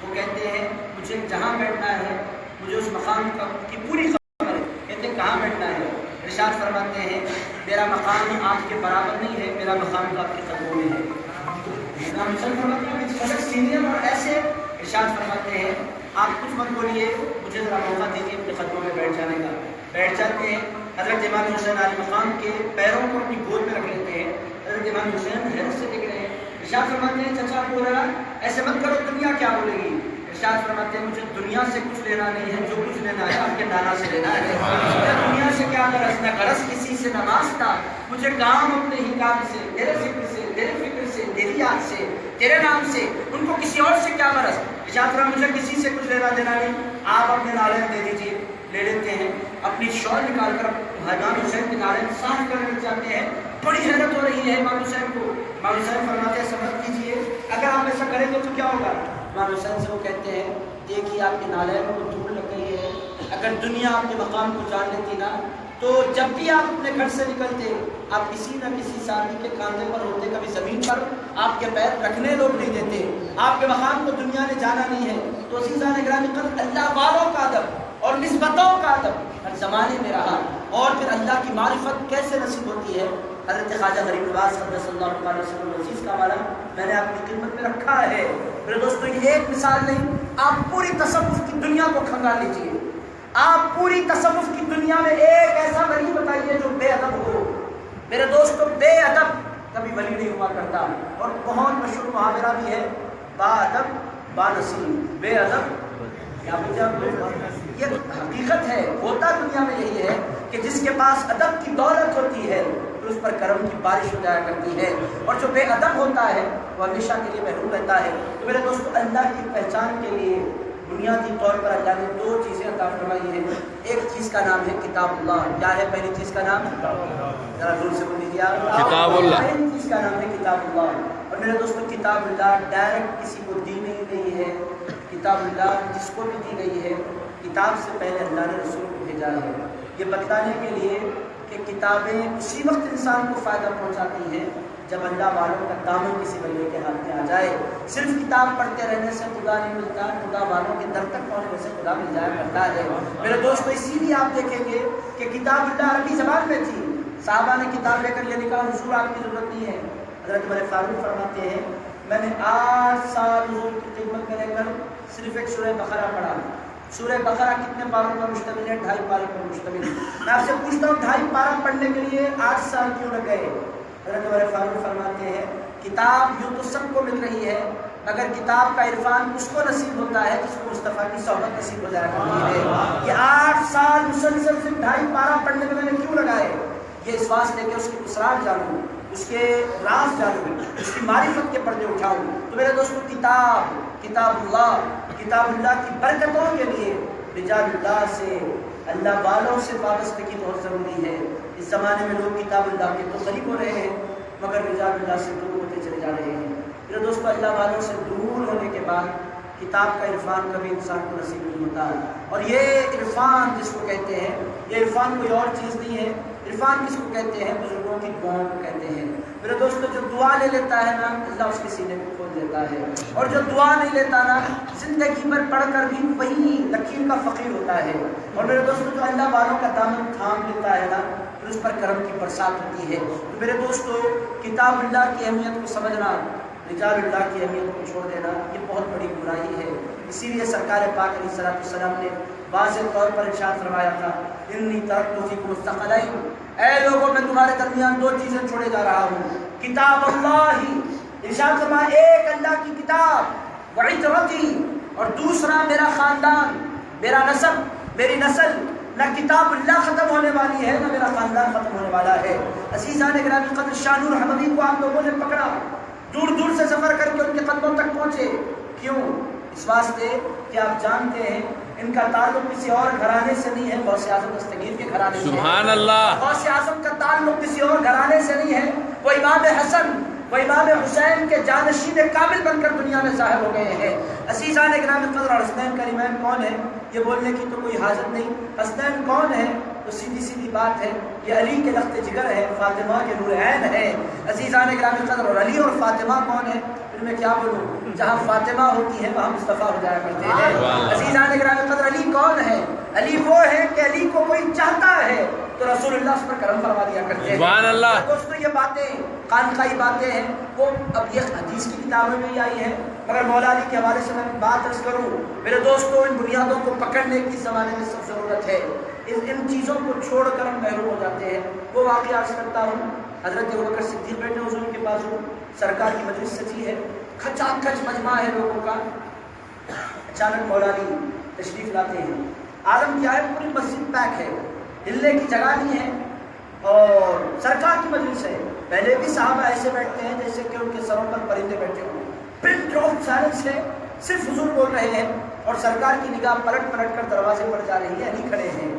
وہ کہتے ہیں مجھے جہاں بیٹھنا ہے مجھے اس مقام کی پوری خبر ہے۔ کہتے ہیں کہاں بیٹھنا ہے؟ ارشاد فرماتے ہیں میرا مقام آپ کے برابر نہیں ہے، میرا مقام تو آپ کے قدموں میں ہے۔ امام حسین فرماتے ہیں سبق سینئر اور ایسے ارشاد فرماتے ہیں آپ کچھ مت بولیے، مجھے ذرا موقع دیجیے اپنے قدموں میں بیٹھ جانے کا۔ بیٹھ جاتے ہیں، حضرت امام حسین علیہ مقام کے پیروں کو اپنی گود میں رکھ لیتے ہیں۔ حضرت امام حسین حیرت سے دیکھ رہے ہیں، ارشاد فرماتے ہیں چچا ابو ہریرہ ایسے مت کرو، دنیا کیا بولے گی؟ ارشاد فرماتے ہیں مجھے دنیا سے کچھ لینا نہیں ہے، جو کچھ لینا ہے آپ کے نانا سے لینا ہے۔ مجھے دنیا سے کیا غرض، نہ غرض کسی سے نمازتا، مجھے کام اپنے ہی کام سے، تیرے ذکر سے، تیرے فکر سے، تیری یاد سے، تیرے نام سے، ان کو کسی اور سے کیا غرض۔ ارشاد فرماتے مجھے کسی سے کچھ لینا دینا نہیں، آپ اپنے نالین دے دیجیے۔ لے لیتے ہیں، اپنی شال نکال کر امام حسین کے نالین صاف کرنے لگ جاتے ہیں۔ بڑی حیرت ہو رہی ہے امام حسین کو۔ امام حسین فرماتے ہیں سمجھ کیجیے اگر آپ ایسا کریں گے تو کیا ہوگا؟ امام حسین سے وہ کہتے ہیں دیکھیے آپ کے نالین کو دھول لگ گئی ہے، اگر دنیا آپ کے مقام کو جان لیتی نا تو جب بھی آپ اپنے گھر سے نکلتے آپ کسی نہ کسی ساتھی کے کاندھے پر ہوتے، کبھی زمین پر آپ کے پیر رکھنے لوگ نہیں دیتے۔ آپ کے مقام کو دنیا نے جانا نہیں ہے۔ تو عزیزان گرامی قدر اللہ والوں کا ادب اور نسبتوں کا ادب ہر زمانے میں رہا، اور پھر اللہ کی معرفت کیسے نصیب ہوتی ہے۔ حضرت خواجہ غریب نواز قدس اللہ علیہ وسلم عزیز کا حوالہ میں نے آپ کی خدمت میں رکھا ہے۔ میرے دوستو یہ ایک مثال نہیں، آپ پوری تصوف کی دنیا کو کھنگال لیجیے، آپ پوری تصوف کی دنیا میں ایک ایسا ولی بتائیے جو بے ادب ہو۔ میرے دوستو بے ادب کبھی ولی نہیں ہوا کرتا، اور بہت مشہور محاورہ بھی ہے با ادب با نصیب، بے ادب کیا یہ حقیقت ہے، ہوتا دنیا میں یہی ہے کہ جس کے پاس ادب کی دولت ہوتی ہے تو اس پر کرم کی بارش ہو جایا کرتی ہے، اور جو بے ادب ہوتا ہے وہ ہمیشہ کے لیے محروم رہتا ہے۔ تو میرے دوستو اللہ کی پہچان کے لیے بنیادی طور پر اللہ نے 2 چیزیں عطا فرمائی ہیں۔ ایک چیز کا نام ہے کتاب اللہ۔ کیا ہے پہلی چیز کا نام؟ ذرا زور سے بول دیجیے آپ، کتاب اللہ۔ پہلی چیز کا نام ہے کتاب اللہ۔ اور میرے دوستو کتاب اللہ ڈائریکٹ کسی کو دی نہیں گئی ہے، کتاب اللہ جس کو بھی دی گئی ہے کتاب سے پہلے اللہ نے رسول کو بھیجا ہے، یہ بتلانے کے لیے کہ کتابیں اسی وقت انسان کو فائدہ پہنچاتی ہیں جب اللہ والوں کا دامن کسی بندے کے ہاتھ میں آ جائے۔ صرف کتاب پڑھتے رہنے سے خدا نہیں ملتا، خدا والوں کے در تک پہنچنے سے خدا مل جایا کرتا ہے۔ میرے دوستو اسی لیے آپ دیکھیں گے کہ کتاب اللہ عربی زبان میں تھی، صحابہ نے کتاب لے کر یہ لکھا حضور آپ کی ضرورت نہیں ہے. حضرت عمر فاروق فرماتے ہیں میں نے 8 سال حضور کی خدمت میں رہ کر صرف ایک سورہ بقرہ پڑھا. سورہ بقرہ کتنے پاروں پر مشتمل ہے؟ 2.5 پارے پر مشتمل ہے. میں آپ سے پوچھتا ہوں 2.5 پارہ پڑھنے کے لیے 8 سال کیوں لگ گئے؟ حضرت عمر فاروق فرماتے ہیں کتاب یوں تو سب کو مل رہی ہے مگر کتاب کا عرفان اس کو نصیب ہوتا ہے جس کو مصطفیٰ کی صحبت نصیب ہو جایا کرتی ہے. یہ 8 سال مسلسل سے 2.5 پارہ پڑھنے میں میں نے کیوں لگائے؟ یہ اس واسطے کہ اس کے اسرار جانوں، اس کے راز جانوں، اس کی معرفت کے پردے اٹھاؤں. تو میرے دوستو کتاب اللہ کی برکتوں کے لیے رجال اللہ سے، اللہ والوں سے وابستگی بہت ضروری ہے. اس زمانے میں لوگ کتاب اللہ کے تو قریب ہو رہے ہیں مگر رجال اللہ سے دور ہوتے چلے جا رہے ہیں. میرے دوستو اللہ والوں سے دور ہونے کے بعد کتاب کا عرفان کبھی انسان کو نصیب نہیں ہوتا. اور یہ عرفان جس کو کہتے ہیں، یہ عرفان کوئی اور چیز نہیں ہے. عرفان کس کو کہتے ہیں؟ بزرگوں کی دعاؤں کو کہتے ہیں. میرے دوستو جو دعا لے لیتا ہے نا اللہ اس کے سینے کو کھول دیتا ہے، اور جو دعا نہیں لیتا نا زندگی بھر پڑھ کر بھی وہی لکیر کا فقیر ہوتا ہے. اور میرے دوستو جو اللہ والوں کا دامن تھام لیتا ہے نا پھر اس پر کرم کی برسات ہوتی ہے. تو میرے دوستو کتاب اللہ کی اہمیت کو سمجھنا، رجال اللہ کی اہمیت کو چھوڑ دینا یہ بہت بڑی برائی ہے. اسی لیے سرکار پاک علیہ السلام نے واضح طور پر ارشاد فرمایا تھا انی ترکت فیکم الثقلین، اے لوگوں میں تمہارے درمیان 2 چیزیں چھوڑے جا رہا ہوں، کتاب اللہ، ارشاد فرمایا ایک اللہ کی کتاب، وعترتی، اور دوسرا میرا خاندان، میرا نسب، میری نسل. نہ کتاب اللہ ختم ہونے والی ہے نہ میرا خاندان ختم ہونے والا ہے. عزیزان گرامی قدر شاہ نور احمدی کو آپ لوگوں نے پکڑا، دور دور سے سفر کر کے ان کے قدموں تک پہنچے. کیوں؟ اس واسطے کہ آپ جانتے ہیں ان کا تعلق کسی اور گھرانے سے نہیں ہے، غوث اعظم دستگیر کے گھرانے سے. سبحان اللہ. غوث اعظم کا تعلق کسی اور گھرانے سے نہیں ہے. وہ امام حسن، وہ امام حسین کے جانشین کامل بن کر دنیا میں ظاہر ہو گئے ہیں. عزیزان گرامی قدر اور حسنین کریمین کون ہے یہ بولنے کی تو کوئی حاجت نہیں. حسنین کون ہے تو سیدھی سیدھی بات ہے یہ علی کے لخت جگر ہے، فاطمہ کے نور عین ہے. عزیزان گرامی قدر اور علی اور فاطمہ کون ہے پھر میں کیا بولوں، جہاں فاطمہ ہوتی ہے وہاں مصطفیٰ ہو جایا کرتے ہیں. عزیزان گرامی قدر علی کون ہے؟ علی وہ ہے کہ علی کو کوئی چاہتا ہے تو رسول اللہ اس پر کرم فرما دیا کرتے ہیں. سبحان اللہ. دوستو یہ باتیں خانقاہی باتیں ہیں، وہ اب یہ حدیث کی کتابوں میں بھی آئی ہیں مگر مولا علی کے حوالے سے میں بات عرض کروں میرے دوستو ان بنیادوں کو پکڑنے کی زمانے میں سب ضرورت ہے. ان چیزوں کو چھوڑ کر ہم محروم ہو جاتے ہیں. وہ واقعہ عرض کرتا ہوں، حضرت ابوبکر صدیق بیٹھے حضور کے بازو، سرکار کی مجلس سجی ہے، کھچا کھچ مجمع ہے لوگوں کا. اچانک مولا علی تشریف لاتے ہیں. عالم کیا ہے؟ پوری مسجد پیک ہے، ہلنے کی جگہ نہیں ہے اور سرکار کی مجلس ہے. پہلے بھی صحابہ ایسے بیٹھتے ہیں جیسے کہ ان کے سروں پر پرندے بیٹھے ہوں. پن ڈراپ سائلنس ہے، صرف حضور بول رہے ہیں اور سرکار کی نگاہ پلٹ پلٹ کر دروازے پر جا رہی ہے. علی کھڑے ہیں،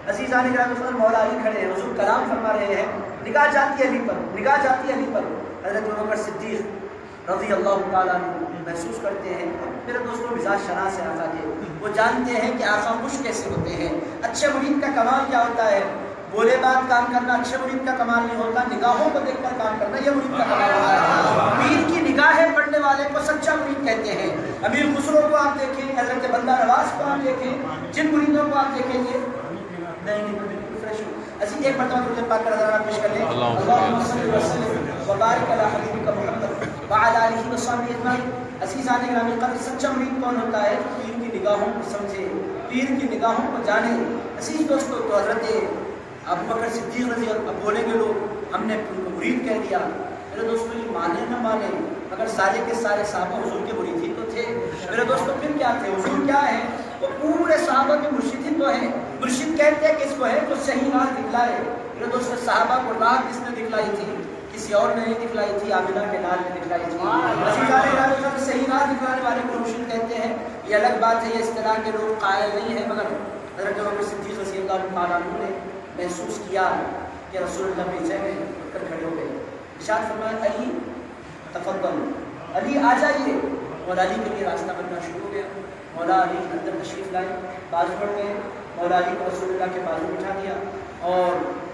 عزیزان گرامی قدر مولا علی کھڑے ہیں، حضور کلام فرما رہے ہیں، نگاہ جاتی ہے علی پر، نگاہ جاتی ہے علی پر. حضرت ابوبکر صدیق رضی اللہ تعالیٰ عنہ محسوس کرتے ہیں میرے دوستوں مزاج شرح سے آقا کے، وہ جانتے ہیں کہ آقا خوش کیسے ہوتے ہیں. اچھے مرید کا کمال کیا ہوتا ہے؟ بولے بات کام کرنا اچھے مرید کا کمال نہیں ہوتا، نگاہوں کو دیکھ کر کام کرنا یہ مرید کا کمال ہوتا ہے. پیر کی نگاہیں پڑھنے والے کو سچا مرید کہتے ہیں. امیر خسرو کو آپ دیکھیں، حضرت بندہ نواز کو آپ دیکھیں، جن مریدوں کو آپ دیکھیں گے نہیں بالکل فریش ہو. ایسی ایک مرتبہ درود پاک کا نظرانہ پیش کر لیں. اللہم صلی وسلم وبارک علی حبیبک محمد وعلی آلہ وصحبہ اجمعین. عزیزان گرامی قدر سچا مرید کون ہوتا ہے؟ پیر کی نگاہوں کو سمجھے، پیر کی نگاہوں کو جانے. عزیز دوستو تو حضرت ابوبکر صدیق رضی اللہ عنہ بولیں گے لوگ ہم نے ان کو مرید کہہ دیا. میرے دوستو یہ مانے نہ مانے مگر سارے کے سارے صحابہ حضور کے مرید ہی تو تھے. میرے دوستو پھر کیا تھے؟ حضور کیا ہے؟ وہ پورے صحابہ کے مرشد ہی تو ہیں. مرشد کہتے ہیں کس کو ہے؟ تو صحیح راہ دکھلائے. میرے دوستو صحابہ کو راہ کس نے دکھلائی تھی؟ کسی اور نے نہیں دکھلائی تھی، آمنہ کے لال نے دکھلائی تھی. صحیح راہ دکھلانے والے کو مرشد کہتے ہیں. یہ الگ بات ہے، یہ اصطلاح کے لوگ قائل نہیں ہیں مگر حضرت ابوبکر صدیق رضی اللہ تعالیٰ عنہ نے محسوس کیا کہ رسول اللہ پیچھے میں اٹھ کر کھڑے ہو گئے. ارشاد فرمایا علی تفضل، علی آ جائیے. مولا علی کے لیے راستہ بننا شروع ہو گیا. مولا علی اندر تشریف لائے، باز پڑ گئے. مولا علی کو رسول اللہ کے بازو بٹھا دیا اور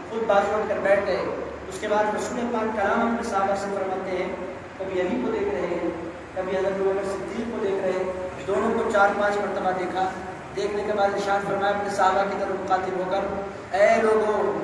خود باز پڑ کر بیٹھ گئے. اس کے بعد رسول پاک کلام اپنے صحابہ سے فرماتے ہیں، کبھی علی کو دیکھ رہے ہیں کبھی حضرت ابوبکر صدیق کو دیکھ رہے ہیں. دونوں کو 4-5 مرتبہ دیکھا. دیکھنے کے بعد ارشاد فرمایا اپنے صحابہ کی طرف مخاطب ہو کر، اے لوگوں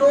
2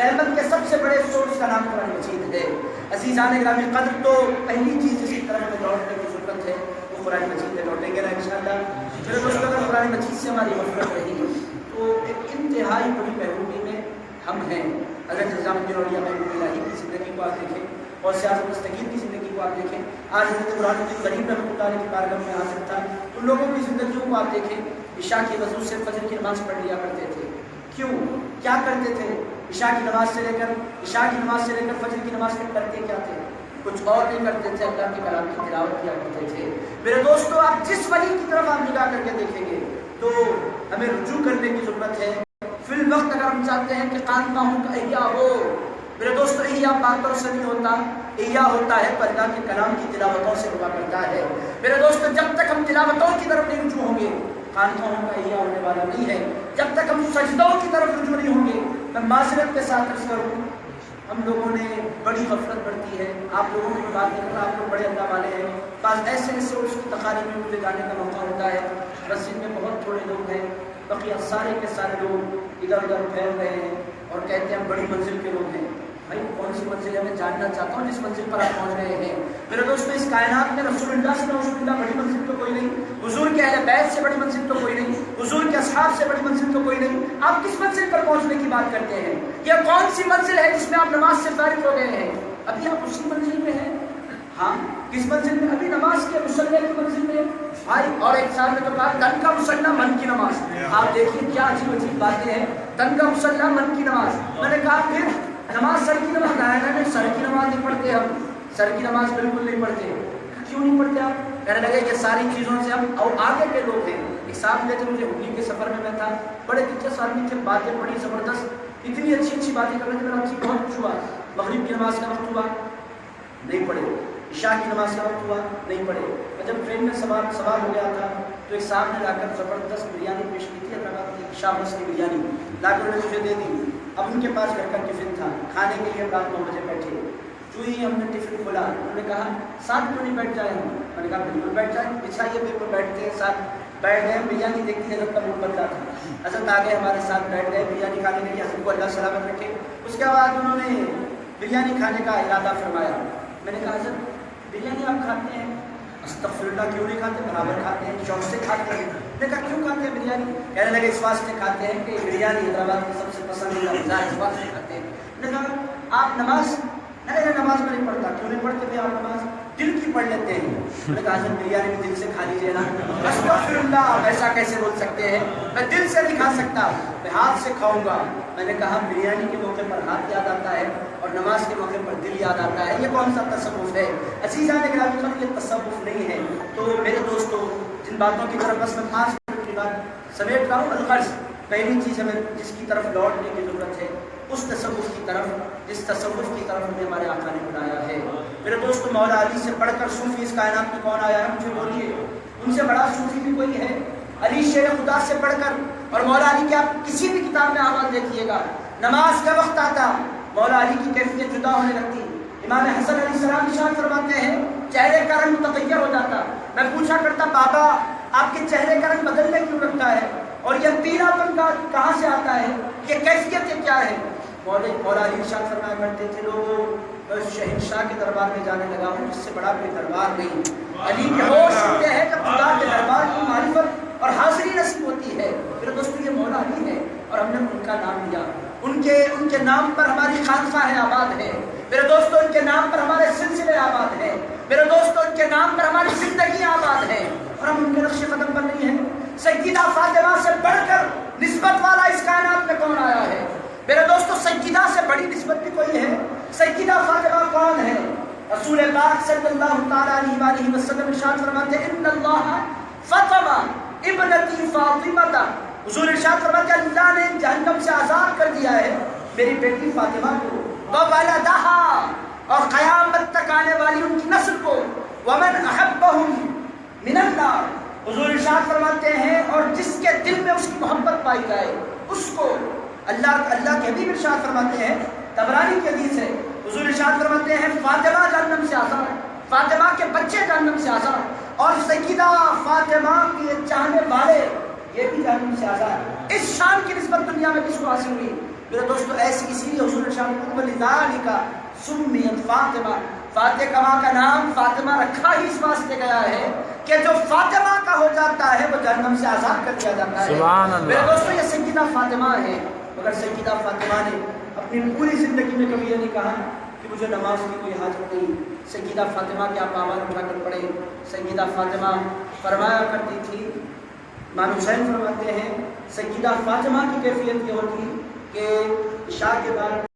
رحمت کے سب سے بڑے سورس کا نام قرآن مجید ہے۔ عزیزان گرامی قدر، تو پہلی چیز جس کی طرف ہمیں لوٹنے کی ضرورت ہے وہ قرآن مجید میں لوٹیں گے نا انشاءاللہ۔ میرے دوستو، اگر قرآن مجید سے ہماری غفلت رہی تو ایک انتہائی بڑی محرومی میں ہم ہیں۔ حضرت نظام الدین اولیاء محبوب الہی کی زندگی کو آپ دیکھیں اور سیاست مستقیم کی زندگی کو آپ دیکھیں۔ آج حضرت قرآن الدین غریب رحمۃ اللہ علیہ کی بارگاہ میں حاضر تھا، ان لوگوں کی زندگیوں کو آپ دیکھیں۔ عشاء کی وضو سے فجر کی نماز پڑھ لیا کرتے تھے، کیوں؟ کیا کرتے تھے؟ عشاء کی نماز سے لے کر فجر کی نماز تک کرتے کیا تھے؟ کچھ اور نہیں کرتے تھے، اللہ کے کلام کی تلاوت کیا کرتے تھے۔ میرے دوستو، آپ جس ولی کی طرف آپ نگاہ کر کے دیکھیں گے تو ہمیں رجوع کرنے کی ضرورت ہے۔ فی الوقت اگر ہم چاہتے ہیں کہ خانقاہوں کا احیاء ہو، میرے دوستو احیاء باتوں سے نہیں ہوتا، احیاء ہوتا ہے تو اللہ کے کلام کی تلاوتوں سے ہوا کرتا ہے۔ میرے دوستو، جب تک ہم تلاوتوں کی طرف نہیں رجوع ہوں گے خانقاہوں کا احیاء ہونے والا نہیں ہے۔ جب تک ہم سجدوں کی طرف رجوع نہیں ہوں گے، میں معذرت کے ساتھ عرض کروں، ہم لوگوں نے بڑی غفلت برتی ہے۔ آپ لوگوں کی بات نہیں کرتا، آپ لوگ بڑے اللہ والے ہیں، بعض ایسے اس کی تقاریب میں مجھے جانے کا موقع ہوتا ہے، مسجد میں بہت تھوڑے لوگ ہیں، بقیہ سارے کے سارے لوگ ادھر ادھر پھیل رہے ہیں اور کہتے ہیں بڑی منزل کے لوگ ہیں۔ بھائی کون سی منزل ہے؟ میں جاننا چاہتا ہوں جس منزل پر آپ پہنچ رہے ہیں۔ میرے دوستو، اس کائنات میں رسول اللہ صلی اللہ بڑی منزل تو کوئی نہیں، حضور کے اہل بیت سے بڑی منزل تو کوئی نہیں، حضور کے اصحاب سے بڑی منزل تو کوئی نہیں۔ آپ کس منزل پر پہنچنے کی بات کرتے ہیں؟ یہ کون سی منزل ہے جس میں آپ نماز سے فارغ ہو گئے ہیں؟ ابھی آپ اسی منزل میں ہیں۔ ہاں، کس منزل میں؟ ابھی نماز کے مصلی کی منزل میں بھائی۔ اور ایک سال میں تو کہا تن کا مصلی من کی نماز۔ آپ دیکھیے کیا عجیب عجیب باتیں ہیں، تن کا مصلی من کی نماز۔ میں نے کہا پھر نماز سر کی نماز آیا نا، سر کی نماز نہیں پڑھتے ہم، سر کی نماز بالکل نہیں پڑھتے۔ کیوں نہیں پڑھتے آپ؟ کہنے لگے یہ ساری چیزوں سے ہم اور آگے کے لوگ ہیں۔ ایک صاحب لے تھے مجھے ہولی کے سفر میں تھا، بڑے دلچسپ آدمی تھے، باتیں بڑی زبردست، اتنی اچھی اچھی باتیں کر رہے تھے، میرا اچھی بہت خوش ہوا۔ مغرب کی نماز کا وقت ہوا، نہیں پڑھے۔ عشاء کی نماز کا وقت ہوا، نہیں پڑھے۔ اور جب ٹرین میں سوار ہو گیا تھا تو ایک صاحب نے لا کر زبردست بریانی پیش کی تھی، حیدرآباد کی شامس کی بریانی لا کر مجھے دے دی۔ اب ان کے پاس گھر کا ٹفن تھا، کھانے کے لیے رات 9 بجے بیٹھے، جو ہی ہم نے ٹفن کھولا انہوں نے کہا ساتھ کیوں نہیں بیٹھ جائیں؟ میں نے کہا بالکل بیٹھ جائیں، بچھائیے، بالکل بیٹھتے ہیں، ساتھ بیٹھ گئے۔ بریانی دیکھتی حضرت کا منہ بدلا تھا، حضرت آگے ہمارے ساتھ بیٹھ گئے بریانی کھانے کے لیے، حضرت کو اللہ سلامت رکھے۔ اس کے بعد انہوں نے بریانی کھانے کا ارادہ فرمایا۔ میں نے کہا حضرت بریانی آپ کھاتے ہیں؟ استغفر اللہ، کیوں نہیں کھاتے؟ برابر کھاتے ہیں، شوق سے کھاتے ہیں۔ میں نے کہا کیوں کھاتے ہیں بریانی؟ کہنے لگے اس واسطے کھاتے ہیں کہ بریانی حیدرآباد کی سب سے پسندیدہ غذا ہے، اس واسطے کھاتے ہیں۔ میں نے کہا آپ نماز؟ نماز میں نہیں پڑھتا۔ کیوں نہیں پڑھتے بھائی آپ نماز؟ دل کی پڑھ لیتے ہیں۔ میں نے کہا حضرت بریانی بھی دل سے کھا لیجیے نا۔ استغفر اللہ، ایسا کیسے بول سکتے ہیں؟ میں دل سے نہیں کھا سکتا، میں ہاتھ سے کھاؤں گا۔ میں نے کہا بریانی کے موقع پر ہاتھ یاد آتا ہے اور نماز کے موقع پر دل یاد آتا ہے، یہ کون سا تصوف ہے؟ عزیزان گرامی، یہ تصوف نہیں ہے۔ تو میرے دوستو، جن باتوں کی طرف بس میں 5 منٹ کی بات سمیٹ رہا ہوں، الغرض پہلی چیز ہمیں جس کی طرف لوٹنے کی ضرورت ہے اس تصوف کی طرف، جس تصوف کی طرف ہمیں ہمارے آقا نے بلایا ہے۔ میرے دوستو، مولا علی سے پڑھ کر صوفی اس کائنات میں کون آیا ہے؟ مجھے بولیے، ان سے بڑا صوفی بھی کوئی ہے؟ علی شیر خدا سے پڑھ کر اور مولا علی کی آپ کسی بھی کتاب میں آواز دیکھیے گا، نماز کا وقت آتا مولا علی کی کیفیت جدا ہونے لگتی۔ امام حسن علیہ السلام ارشاد فرماتے ہیں چہرے کا رنگ متغیر ہو جاتا۔ میں پوچھا کرتا بابا آپ کے چہرے کا رنگ بدلنے کیوں لگتا ہے اور یہ پیلا پن کہاں سے آتا ہے، یہ کیفیت کیا ہے؟ مولا علی ارشاد فرمایا کرتے تھے لوگوں شہنشاہ کے دربار میں جانے لگا ہوں جس سے بڑا کوئی دربار نہیں۔ علی کے ہوش ہوتے ہیں جب خدا کے دربار کی معرفت اور حاضری نصیب ہوتی ہے۔ میرے دوستو، یہ مولا علی ہے اور ہم نے ان کا نام لیا، ان کے نام پر ہماری خانقاہ آباد ہے۔ میرے دوستو، ان کے نام پر ہمارے سلسلے آباد ہیں۔ میرے دوستو، ان کے نام پر ہماری زندگی آباد ہے اور ہم ان کے نقش قدم پر نہیں ہیں۔ سیدہ فاطمہ سے بڑھ کر نسبت والا اس کائنات میں کون آیا ہے؟ میرے دوستو، سیدہ سے بڑی نسبت بھی کوئی ہے؟ سیدہ فاطمہ کون ہے؟ رسول پاک صلی اللہ تعالی علیہ وآلہ وسلم ارشاد فرماتے ہیں ان اللہ فاطمہ ابنتی فاطمہ، حضور ارشاد فرماتے ہیں اللہ نے جہنم سے آزاد کر دیا ہے میری بیٹی فاطمہ کو، وولدہا، اور قیامت تک آنے والی ان کی نسل کو، ومن احبہم من النار، حضور ارشاد فرماتے ہیں اور جس کے دل میں اس کی محبت پائی جائے اس کو اللہ کے حبیب ارشاد فرماتے ہیں، طبرانی کی حدیث ہے، حضور ارشاد فرماتے ہیں فاطمہ جہنم سے آزاد، فاطمہ کے بچے جہنم سے آزاد، اور سیدہ فاطمہ کے چاہنے والے یہ بھی جہنم سے آزاد۔ اس شان کی نسبت دنیا میں کس کو حاصل ہوئی؟ میرے دوستو ایسی اسی لیے حضور شاہ لذالک سمیت فاطمہ، فاطمہ کا نام فاطمہ رکھا ہی اس واسطے گیا ہے کہ جو فاطمہ کا ہو جاتا ہے وہ جہنم سے آزاد کر دیا جاتا ہے۔ سبحان اللہ۔ میرے دوستو یہ سیدہ فاطمہ ہے، مگر سیدہ فاطمہ نے اپنی پوری زندگی میں کبھی یہ نہیں کہا کہ مجھے نماز کی کوئی حاجت نہیں۔ سیدہ فاطمہ کے آپ آواز اٹھا کر پڑھیں۔ سیدہ فاطمہ فرمایا کرتی تھی، امام حسین فرماتے ہیں سیدہ فاطمہ کی کیفیت یہ ہوتی کہ عشاء کے بعد